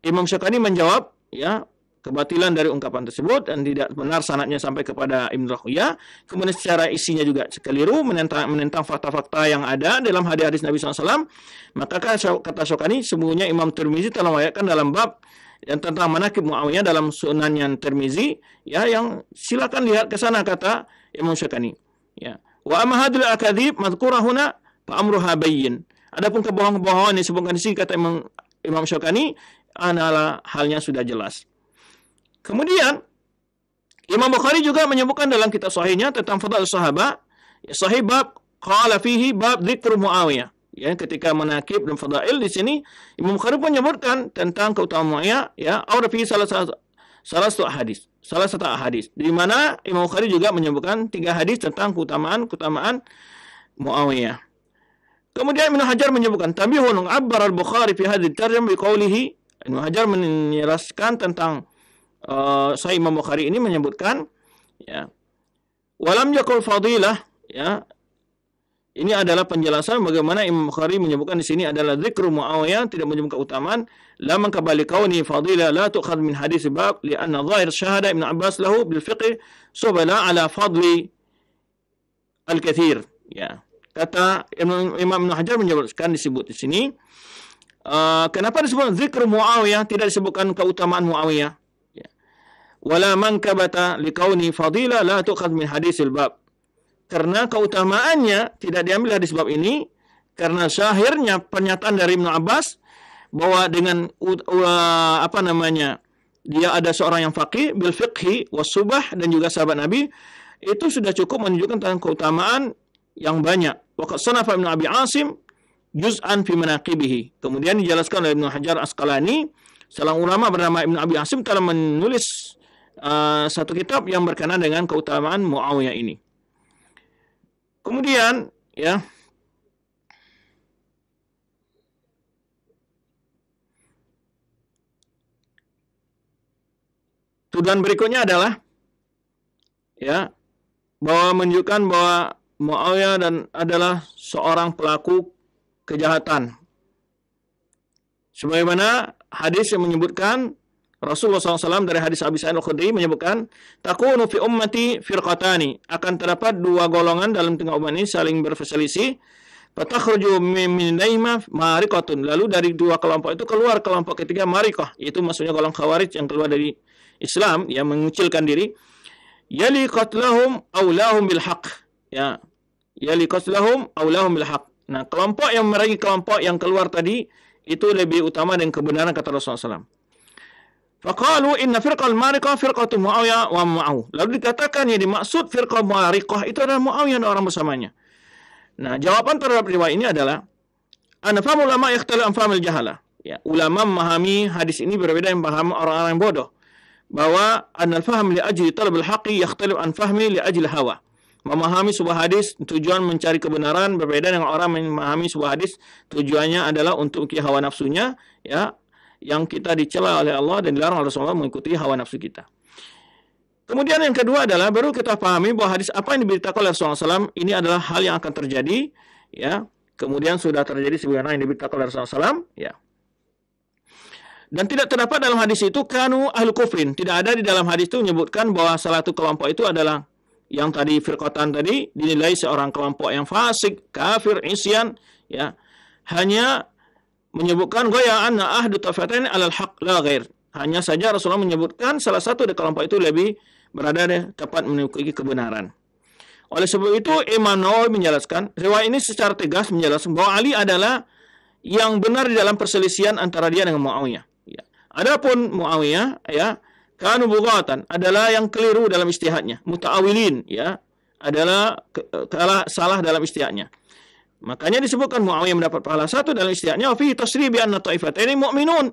Imam Syaukani menjawab, ya, kebatilan dari ungkapan tersebut dan tidak benar sanadnya sampai kepada Ibnu Rahuyah. Kemudian secara isinya juga keliru, menentang fakta-fakta yang ada dalam hadis-hadis Nabi SAW. Maka kata Syaukani, sesungguhnya Imam Tirmizi telah meriwayatkan dalam bab yang tentang manaqib Muawiyah dalam Sunannya Tirmizi, ya, yang silakan lihat ke sana, kata Imam Syaukani. Ya. Wa amma hadhil akadzib madhkurah huna fa amruha bayyin. Adapun kebohongan-kebohongan yang disebutkan di sini, kata Imam Syaukani, adalah halnya sudah jelas. Kemudian Imam Bukhari juga menyebutkan dalam kitab sahihnya tentang fadhil sahabat, ya, sahih bab qala fihi bab dzikr Muawiyah. Ya, ketika manaqib dan fadail di sini Imam Bukhari pun menyebutkan tentang keutamaan Muawiyah, ya, ada fi salah satu hadis di mana Imam Bukhari juga menyebutkan 3 hadis tentang keutamaan Muawiyah. Kemudian Ibnu Hajar menyebutkan tabihun abbar al-Bukhari fi hadhihi tarjamah biqaulihi. Ibnu Hajar menjelaskan tentang Sahih Imam Bukhari ini menyebutkan, ya, walam yakul fadilah, ya, ini adalah penjelasan bagaimana Imam Bukhari menyebutkan di sini adalah dzikru Muawiyah, tidak menyebutkan keutamaan, la man kabali kauni fadilah la tu'khadh min hadis bab li'anna zahir syahada Ibnu Abbas lahu bil fiqh subala ala fadli al-katsir, ya. Kata Imam Ibnu Hajar menyebutkan, disebut di sini, kenapa disebut zikr Muawiyah, tidak disebutkan keutamaan Muawiyah, ya. Wala mankabata liqauni fadila la tu'khadh min hadisil bab, karena keutamaannya tidak diambil dari sebab ini, karena syahirnya pernyataan dari Ibnu Abbas bahwa dengan dia ada seorang yang faqih bil fiqhi was subah dan juga sahabat Nabi, itu sudah cukup menunjukkan tentang keutamaan yang banyak. Waqad sanafa Ibnu Abi Asim juz'an fi manaqibihi. Kemudian dijelaskan oleh Ibnu Hajar Asqalani, seorang ulama bernama Ibnu Abi Asim telah menulis satu kitab yang berkenaan dengan keutamaan Muawiyah ini. Kemudian, ya, tuduhan berikutnya adalah, ya, bahwa menunjukkan bahwa Muawiyah adalah seorang pelaku kejahatan. Sebagaimana hadis yang menyebutkan Rasulullah SAW dari hadis Abi Sa'id Al-Khudri menyebutkan, takunu fi ummati firqatani, akan terdapat 2 golongan dalam tengah umat ini saling berselisih. Fatakhruju min daima mariqatun, lalu dari 2 kelompok itu keluar kelompok ketiga mariqah, itu maksudnya golongan khawarij yang keluar dari Islam, yang mengucilkan diri. Yali qatlahum aulahum bil haqq, ya, yali qatlahum aulahum bil haqq. Nah, kelompok yang merangi kelompok yang keluar tadi itu lebih utama dengan kebenaran, kata Rasulullah SAW. Faqalu inna firqal mariqah firqatu Muawiyah wa ma'ahu. Lalu dikatakan yang dimaksud firqah mariqah itu adalah Muawiyah dan orang bersamanya. Nah, jawaban terhadap riwayat ini adalah ana fahmu ulama yakhtalifu an fahmil jahala. Ya, ulama memahami hadis ini berbeda dengan paham orang-orang yang bodoh. Bahwa anal fahm li ajli talabil haqqi yakhtalifu an fahmi li ajli hawa. Memahami sebuah hadis tujuan mencari kebenaran berbeda dengan orang memahami sebuah hadis tujuannya adalah untuk hawa nafsunya, ya, yang kita dicela oleh Allah dan dilarang oleh Rasulullah mengikuti hawa nafsu kita. Kemudian yang kedua adalah baru kita pahami bahwa hadis apa yang diberitakan oleh Rasulullah SAW ini adalah hal yang akan terjadi, ya. Kemudian sudah terjadi sebagaimana yang diberitakan oleh Rasulullah SAW, ya. Dan tidak terdapat dalam hadis itu kanu ahlu kufrin. Tidak ada di dalam hadis itu menyebutkan bahwa salah satu kelompok itu adalah yang tadi firqatan tadi dinilai seorang kelompok yang fasik, kafir, isyan, ya. Hanya menyebutkan goya anna ahdu tafatain alal haq la ghair. Hanya saja Rasulullah menyebutkan salah satu dari kelompok itu lebih berada tepat mengikuti kebenaran. Oleh sebab itu Imam Nawawi menjelaskan, riwayat ini secara tegas menjelaskan bahwa Ali adalah yang benar di dalam perselisihan antara dia dengan Muawiyah. Ya. Adapun Muawiyah, ya, kanu bughatan, adalah yang keliru dalam ijtihadnya, muta'awilin, ya, adalah salah dalam ijtihadnya. Makanya disebutkan Muawiyah mendapat pahala satu dalam ijtihadnya, wa fi tasrih bi anna ta'ifataini mu'minun.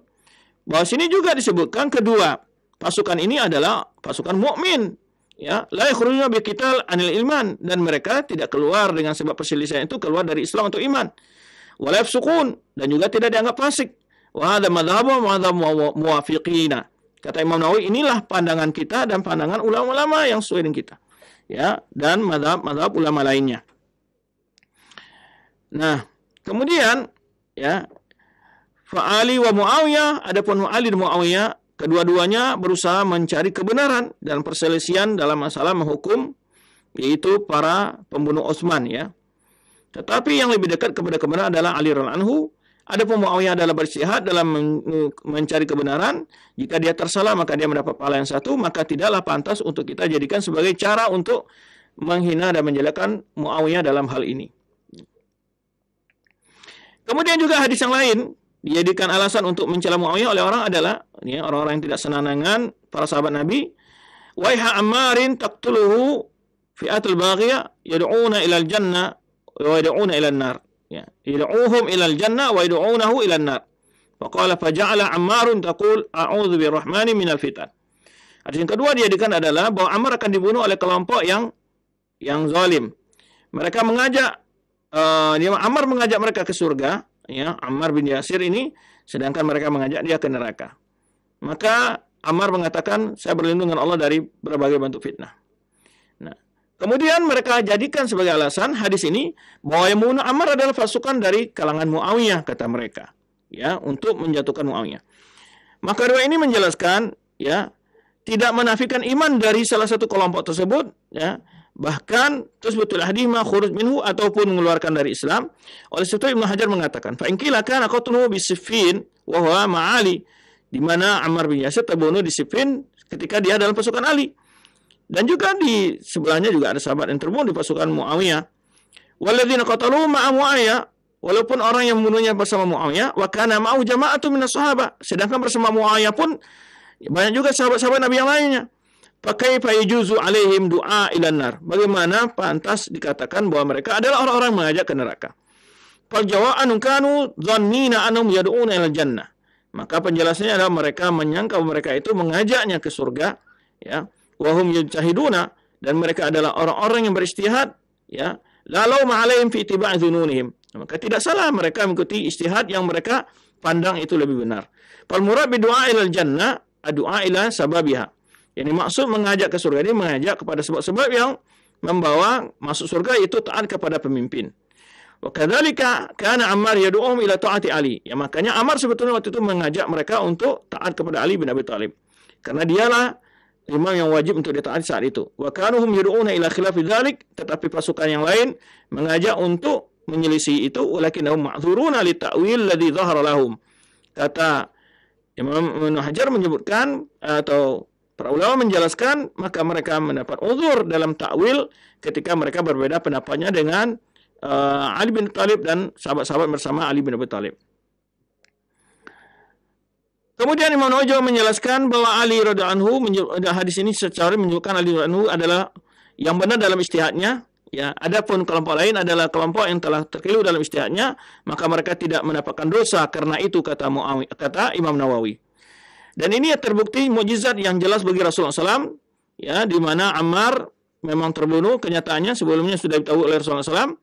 Bahwa sini juga disebutkan kedua pasukan ini adalah pasukan mukmin, ya, la yakhrujuna bi qital anil iman, dan mereka tidak keluar dengan sebab perselisihan itu keluar dari Islam untuk iman. Wala yafsukun, dan juga tidak dianggap fasik. Wa hadha madhhabu wa madhhab muwafiqina. Kata Imam Nawawi, inilah pandangan kita dan pandangan ulama-ulama yang sesuai dengan kita, ya, dan madhab ulama lainnya. Nah, kemudian, ya, Fa'ali wa Muawiyah, adapun Ali dan Muawiyah, kedua-duanya berusaha mencari kebenaran dalam perselisihan dalam masalah menghukum, yaitu para pembunuh Utsman, ya. Tetapi yang lebih dekat kepada kebenaran adalah Ali radhiyallahu anhu. Adapun Muawiyah adalah berijtihad dalam mencari kebenaran. Jika dia tersalah maka dia mendapat pahala yang satu, maka tidaklah pantas untuk kita jadikan sebagai cara untuk menghina dan menjelekkan Muawiyah dalam hal ini. Kemudian juga hadis yang lain dijadikan alasan untuk mencela Muawiyah oleh orang adalah, ya, orang-orang yang tidak senang dengan para sahabat Nabi. Waiha Ammarin taqtuluhu fi'atul baghiyah yad'una ilal jannah wa yad'una ilal nar. Ya, yad'uhum ilal jannah wa yad'unahu ilal nar. Faqala faja'ala Ammarun taqul a'udzu birrahmani minal fitan. Hadis yang kedua dijadikan adalah bahwa Ammar akan dibunuh oleh kelompok yang zalim. Mereka mengajak Ammar mengajak mereka ke surga, ya, Ammar bin Yasir ini, sedangkan mereka mengajak dia ke neraka. Maka Ammar mengatakan, saya berlindung dengan Allah dari berbagai bentuk fitnah. Nah, kemudian mereka jadikan sebagai alasan hadis ini bahwa yang membunuh Ammar adalah pasukan dari kalangan Muawiyah, kata mereka, ya, untuk menjatuhkan Muawiyah. Maka riwayat ini menjelaskan, ya, tidak menafikan iman dari salah satu kelompok tersebut, ya. Bahkan tasbutul hadimah khuruj minhu, ataupun mengeluarkan dari Islam. Oleh sebab itu Ibnu Hajar mengatakan, fa in qila kana qatluhu bi Siffin wa huwa ma'ali, di mana Ammar bin Yasir terbunuh di Siffin ketika dia dalam pasukan Ali. Dan juga di sebelahnya juga ada sahabat yang terbunuh di pasukan Muawiyah. Walladzina qataluhu ma'a Muawiyah, walaupun orang yang membunuhnya bersama Muawiyah, wa kana ma'u jama'atu minas sahabat, sedangkan bersama Muawiyah pun banyak juga sahabat-sahabat Nabi yang lainnya. Pakai yajuzu alaihim du'a ilan nar. Bagaimana pantas dikatakan bahwa mereka adalah orang-orang mengajak ke neraka? Fal jawabun kanu dhannina annahum yad'una ilal jannah. Maka penjelasannya adalah mereka menyangka mereka itu mengajaknya ke surga, ya. Wa hum yajtahiduna, dan mereka adalah orang-orang yang beristihad, ya. Lalau ma'alaihim fi ittiba'i dzununihim. Maka tidak salah mereka mengikuti istihad yang mereka pandang itu lebih benar. Fal murad bi du'a ilal jannah addu'a ila sababiha. Yang maksud mengajak ke surga ini mengajak kepada sebab-sebab yang membawa masuk surga, itu taat kepada pemimpin. Wa kadzalika kana Ammar yad'uhum ila taati Ali. Ya, makanya Ammar sebetulnya waktu itu mengajak mereka untuk taat kepada Ali bin Abi Thalib. Karena dialah imam yang wajib untuk ditaati saat itu. Wa kanuhum yad'una ila khilafi dzalik, tetapi pasukan yang lain mengajak untuk menyelisih itu, walakinnahum ma'dzuruna li ta'wil ladzi dhahara lahum. Kata Imam Ibnu Hajar menyebutkan, atau para ulama menjelaskan, maka mereka mendapat uzur dalam takwil ketika mereka berbeda pendapatnya dengan Ali bin Thalib dan sahabat-sahabat bersama Ali bin Abi Thalib. Kemudian Imam Nawawi juga menjelaskan bahwa Ali radhiyallahu anhu, hadis ini secara menyebutkan Ali radhiyallahu anhu adalah yang benar dalam ijtihadnya, ya. Adapun kelompok lain adalah kelompok yang telah terkeliru dalam ijtihadnya, maka mereka tidak mendapatkan dosa karena itu, kata Imam Nawawi. Dan ini terbukti mukjizat yang jelas bagi Rasulullah SAW, ya, di mana Ammar memang terbunuh, kenyataannya sebelumnya sudah ditahu oleh Rasulullah SAW,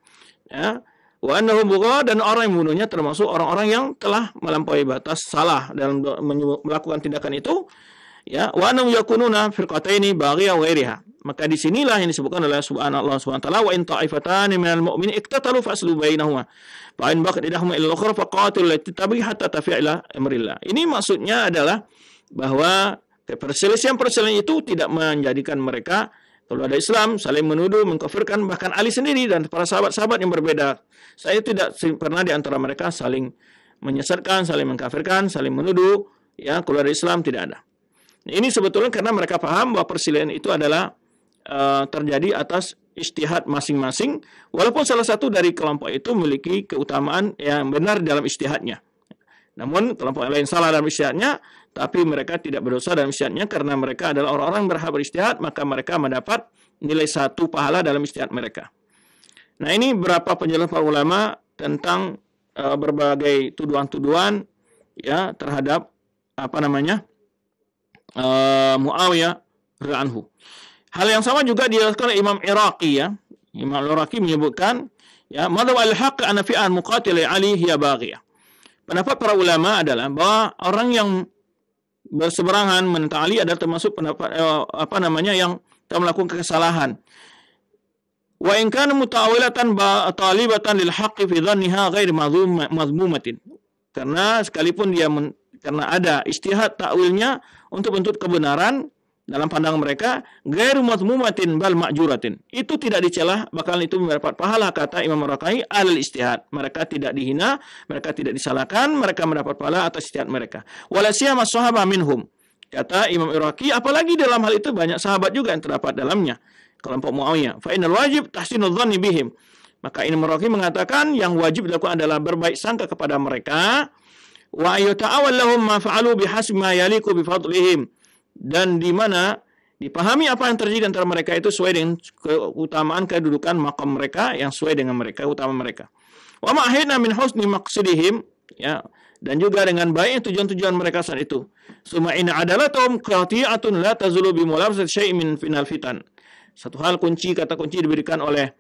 ya. Wa annahu bugha, dan orang yang membunuhnya termasuk orang-orang yang telah melampaui batas, salah dalam melakukan tindakan itu. Ya, wa annahum yakununa firqataini baghiyah wa ghairiha. Maka disinilah yang disebutkan oleh Allah Subhanahu wa taala, wa in ta'ifatani minal mu'minin iqtatalu faslu bainahuma. Fa in baqat idahuma ila al-ukhra faqatilu allati tabghi hatta tafi'a ila amrillah. Ini maksudnya adalah bahwa perselisihan-perselisihan itu tidak menjadikan mereka, kalau ada Islam, saling menuduh, mengkafirkan, bahkan Ali sendiri dan para sahabat-sahabat yang berbeda. Saya tidak pernah di antara mereka saling menyesatkan, saling mengkafirkan, saling menuduh. Ya, kalau ada Islam tidak ada. Ini sebetulnya karena mereka paham bahwa perselisihan itu adalah terjadi atas ijtihad masing-masing, walaupun salah satu dari kelompok itu memiliki keutamaan yang benar dalam ijtihadnya. Namun kelompok lain salah dalam ijtihadnya, tapi mereka tidak berdosa dalam ijtihadnya karena mereka adalah orang-orang berhak berijtihad, maka mereka mendapat nilai 1 pahala dalam ijtihad mereka. Nah, ini beberapa penjelasan para ulama tentang berbagai tuduhan-tuduhan ya terhadap Muawiyah radhiyallahu anhu. Hal yang sama juga dijelaskan oleh Imam Iraqi ya. Imam Iraqi menyebutkan ya, madhab al-haqq ana fi'an muqatil Ali hiya baghiyah. Pendapat para ulama adalah bahwa orang yang berseberangan menentang Ali adalah termasuk pendapat yang telah melakukan kesalahan. Wa in kana muta'awilatan talibatan lil haqqi fi dhanniha ghair mazmumatin. Karena sekalipun dia karena ada ijtihad takwilnya untuk kebenaran dalam pandangan mereka, ghairu mazmumatin bal ma'juratin. Itu tidak dicela, bakal itu mendapat pahala, kata Imam Ar-Rakai al-ijtihad. Mereka tidak dihina, mereka tidak disalahkan, mereka mendapat pahala atas ijtihad mereka. Wala siyama sahabah minhum. Kata Imam Ar-Rakai, apalagi dalam hal itu banyak sahabat juga yang terdapat dalamnya, kelompok Muawiyah. Fa innal wajib tahsinudz dhanni bihim. Maka Imam Ar-Rakai mengatakan yang wajib dilakukan adalah berbaik sangka kepada mereka, wa yata'awwal lahum ma fa'alu bihasbi ma yaliqu bi fadlihim. Dan di mana dipahami apa yang terjadi antara mereka itu sesuai dengan keutamaan kedudukan maqam mereka yang sesuai dengan mereka, utama mereka. Wa ma'ahidna min husni maqsidihim, ya, dan juga dengan baik tujuan-tujuan mereka saat itu. Summa in adalatum qati'atun la tazulu bi mulabsat syai'in min final fitan. Satu hal kata kunci diberikan oleh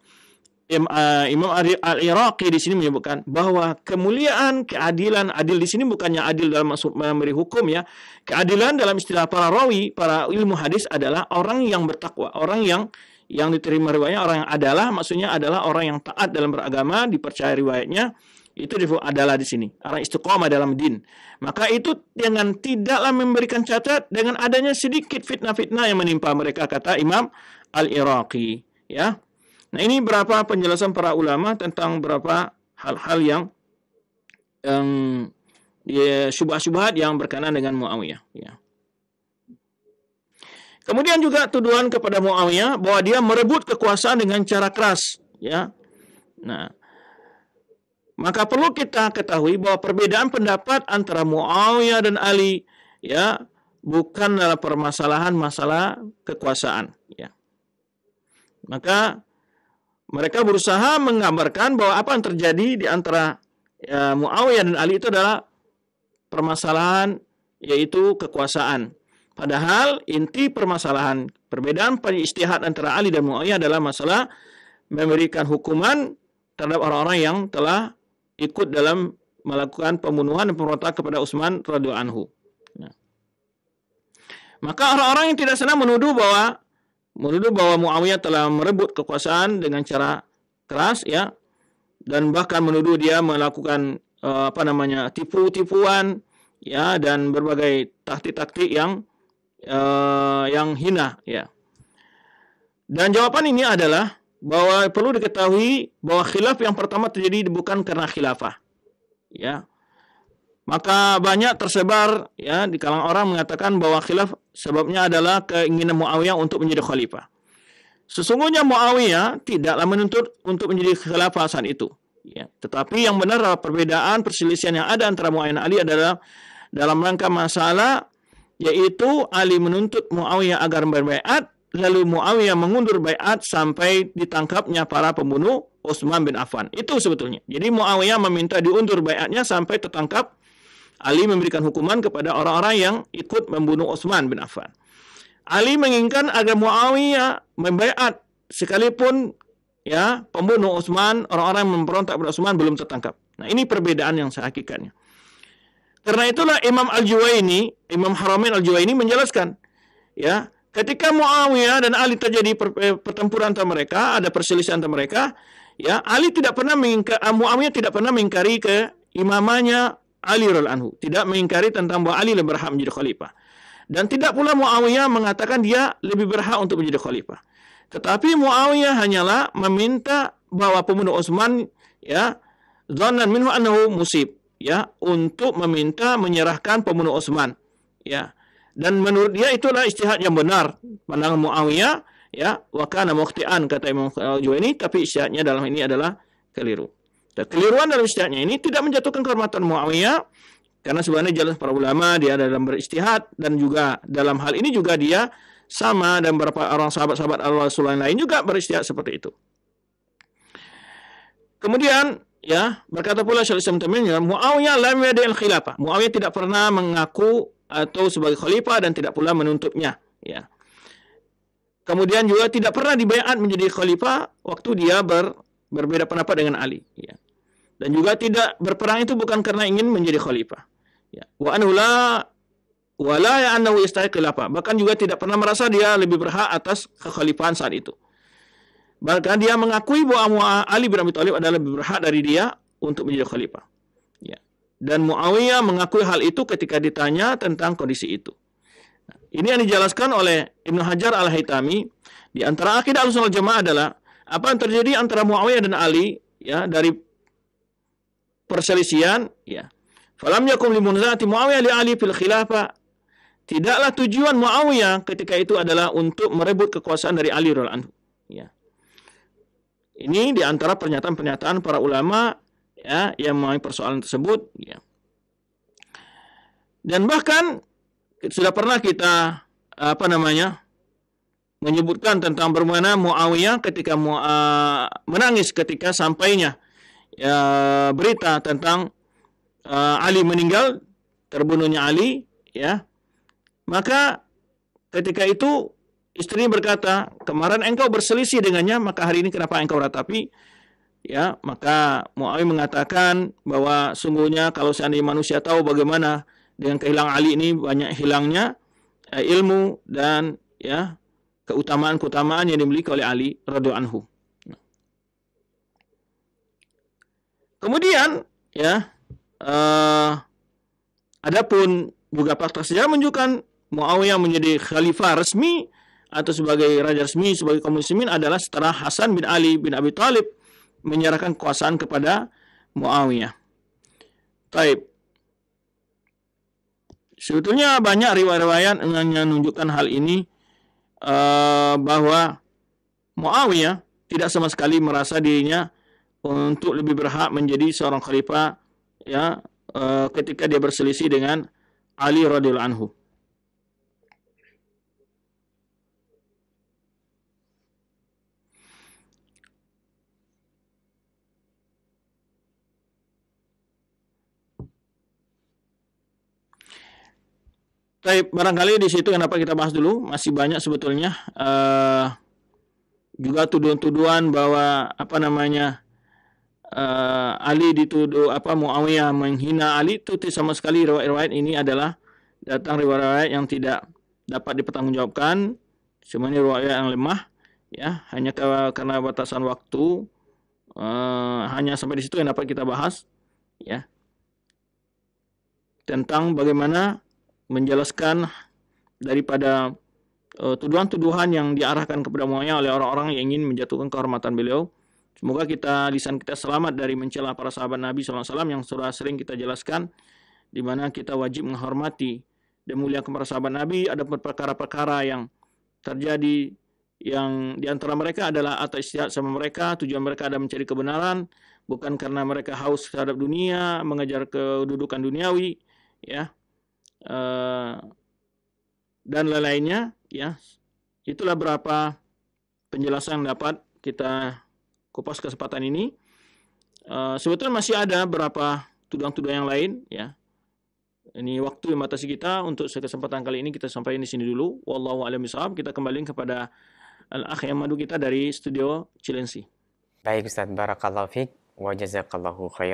Imam Al-Iraqi di sini menyebutkan bahwa kemuliaan, keadilan, adil di sini bukannya adil dalam maksud memberi hukum ya. Keadilan dalam istilah para rawi, para ilmu hadis adalah orang yang bertakwa, orang yang diterima riwayatnya, orang yang adalah maksudnya adalah orang yang taat dalam beragama, dipercaya riwayatnya. Itu adalah di sini, orang istiqomah dalam din. Maka itu dengan tidaklah memberikan catat dengan adanya sedikit fitnah-fitnah yang menimpa mereka, kata Imam Al-Iraqi ya. Nah, ini berapa penjelasan para ulama tentang beberapa hal-hal yang syubhat-syubhat yang berkenaan dengan Muawiyah. Ya. Kemudian juga tuduhan kepada Muawiyah bahwa dia merebut kekuasaan dengan cara keras. Ya. Nah, maka perlu kita ketahui bahwa perbedaan pendapat antara Muawiyah dan Ali ya bukan dalam permasalahan masalah kekuasaan. Ya. Maka mereka berusaha menggambarkan bahwa apa yang terjadi di antara Muawiyah dan Ali itu adalah permasalahan yaitu kekuasaan. Padahal inti permasalahan perbedaan pada ijtihad antara Ali dan Muawiyah adalah masalah memberikan hukuman terhadap orang-orang yang telah ikut dalam melakukan pembunuhan dan pemberontakan kepada Utsman radhiyallahu anhu. Nah. Maka orang-orang yang tidak senang menuduh bahwa Muawiyah telah merebut kekuasaan dengan cara keras ya, dan bahkan menuduh dia melakukan tipu-tipuan ya, dan berbagai taktik-taktik yang hina ya. Dan jawaban ini adalah bahwa perlu diketahui bahwa khilaf yang pertama terjadi bukan karena khilafah ya. Maka banyak tersebar ya di kalangan orang mengatakan bahwa khilaf sebabnya adalah keinginan Muawiyah untuk menjadi khalifah. Sesungguhnya Muawiyah tidaklah menuntut untuk menjadi khalifah saat itu. Ya. Tetapi yang benar adalah perbedaan perselisihan yang ada antara Muawiyah dan Ali adalah dalam rangka masalah, yaitu Ali menuntut Muawiyah agar berbaiat, lalu Muawiyah mengundur baiat sampai ditangkapnya para pembunuh Utsman bin Affan. Itu sebetulnya. Jadi Muawiyah meminta diundur baiatnya sampai tertangkap. Ali memberikan hukuman kepada orang-orang yang ikut membunuh Utsman bin Affan. Ali menginginkan agar Muawiyah membaiat sekalipun ya pembunuh Utsman, orang-orang yang memberontak kepada Utsman belum tertangkap. Nah, ini perbedaan yang sehakikatnya. Karena itulah Imam Al-Juwaini, Imam Haramain Al-Juwaini menjelaskan, ya, ketika Muawiyah dan Ali terjadi pertempuran antara mereka, ada perselisihan antara mereka, ya, Muawiyah tidak pernah mengingkari keimamannya Ali radhiyallahu anhu, tidak mengingkari tentang bahwa Ali lebih berhak menjadi khalifah. Dan tidak pula Muawiyah mengatakan dia lebih berhak untuk menjadi khalifah. Tetapi Muawiyah hanyalah meminta bahwa pembunuh Utsman, ya, dhannan minhu annahu musib, ya, untuk meminta menyerahkan pembunuh Utsman, ya. Dan menurut dia itulah ijtihad yang benar pandangan Muawiyah, ya, wa kana mukhti'an kata Imam Al-Juwaini, tapi ijtihadnya dalam ini adalah keliru. Keliruan dalam ijtihadnya ini tidak menjatuhkan kehormatan Muawiyah, karena sebenarnya jelas para ulama dia dalam berijtihad, dan juga dalam hal ini juga dia sama, dan beberapa orang sahabat-sahabat Rasulullah lain juga berijtihad seperti itu. Kemudian, ya, berkata pula Syaikhul Islam Taimiyah, Muawiyah lam yada'il khilafah. Muawiyah tidak pernah mengaku atau sebagai khalifah dan tidak pula menuntutnya, ya. Kemudian juga tidak pernah dibaiat menjadi khalifah waktu dia berbeda pendapat dengan Ali, ya. Dan juga tidak berperang itu bukan karena ingin menjadi khalifah, ya. Wa anhu wala annahu yastahiq khilafah. Bahkan juga tidak pernah merasa dia lebih berhak atas kekhalifahan saat itu. Bahkan dia mengakui bahwa Ali bin Abi Thalib adalah lebih berhak dari dia untuk menjadi khalifah, ya. Dan Muawiyah mengakui hal itu ketika ditanya tentang kondisi itu. Ini yang dijelaskan oleh Ibnu Hajar Al-Haytami. Di antara akidah Ahlussunnah wal Jamaah adalah apa yang terjadi antara Muawiyah dan Ali, ya, dari perselisihan, ya. Falam yakum limunzati Muawiyah li Ali fil khilafah. Tidaklah tujuan Muawiyah ketika itu adalah untuk merebut kekuasaan dari Ali radhiyallahu anhu, ya. Ini di antara pernyataan-pernyataan para ulama, ya, yang mengenai persoalan tersebut, ya. Dan bahkan sudah pernah kita menyebutkan tentang bagaimana Muawiyah ketika menangis ketika sampainya, ya, berita tentang Ali meninggal, terbunuhnya Ali, ya. Maka ketika itu istrinya berkata, kemarin engkau berselisih dengannya, maka hari ini kenapa engkau ratapi? Ya, maka Muawiyah mengatakan bahwa sungguhnya kalau seandainya manusia tahu bagaimana dengan kehilangan Ali ini banyak hilangnya ilmu dan, ya, keutamaan-keutamaan yang dimiliki oleh Ali radhiyallahu anhu. Kemudian, ya, adapun juga fakta sejarah menunjukkan Muawiyah menjadi khalifah resmi atau sebagai raja resmi sebagai kaum muslimin adalah setelah Hasan bin Ali bin Abi Thalib menyerahkan kekuasaan kepada Muawiyah. Taib. Sebetulnya banyak riwayat-riwayat yang menunjukkan hal ini, bahwa Muawiyah tidak sama sekali merasa dirinya untuk lebih berhak menjadi seorang khalifah, ya, ketika dia berselisih dengan Ali radhiyallahu anhu. Baik, barangkali di situ kenapa kita bahas dulu, masih banyak sebetulnya juga tuduhan-tuduhan bahwa Ali dituduh Muawiyah menghina Ali, itu sama sekali riwayat-riwayat ini adalah datang riwayat yang tidak dapat dipertanggungjawabkan, semuanya riwayat yang lemah, ya, hanya karena batasan waktu, hanya sampai di situ yang dapat kita bahas, ya, tentang bagaimana menjelaskan daripada tuduhan-tuduhan yang diarahkan kepada Muawiyah oleh orang-orang yang ingin menjatuhkan kehormatan beliau. Semoga lisan kita selamat dari mencela para sahabat Nabi SAW yang sudah sering kita jelaskan, di mana kita wajib menghormati dan muliakan para sahabat Nabi. Ada perkara-perkara yang terjadi yang diantara mereka adalah atas ijtihad sama mereka, tujuan mereka adalah mencari kebenaran, bukan karena mereka haus terhadap dunia, mengejar kedudukan duniawi, ya, dan lain-lainnya, ya. Itulah beberapa penjelasan yang dapat kita kupas kesempatan ini. Sebetulnya masih ada beberapa tuduhan-tuduhan yang lain, ya. Ini waktu yang membatasi kita. Untuk kesempatan kali ini kita sampaikan di sini dulu. Wallahu a'lam bishawab. Kita kembali kepada Al-Akh yang madu kita dari studio Cilengsi. Baik Ustaz, barakallahu fiik wa jazakallahu khair.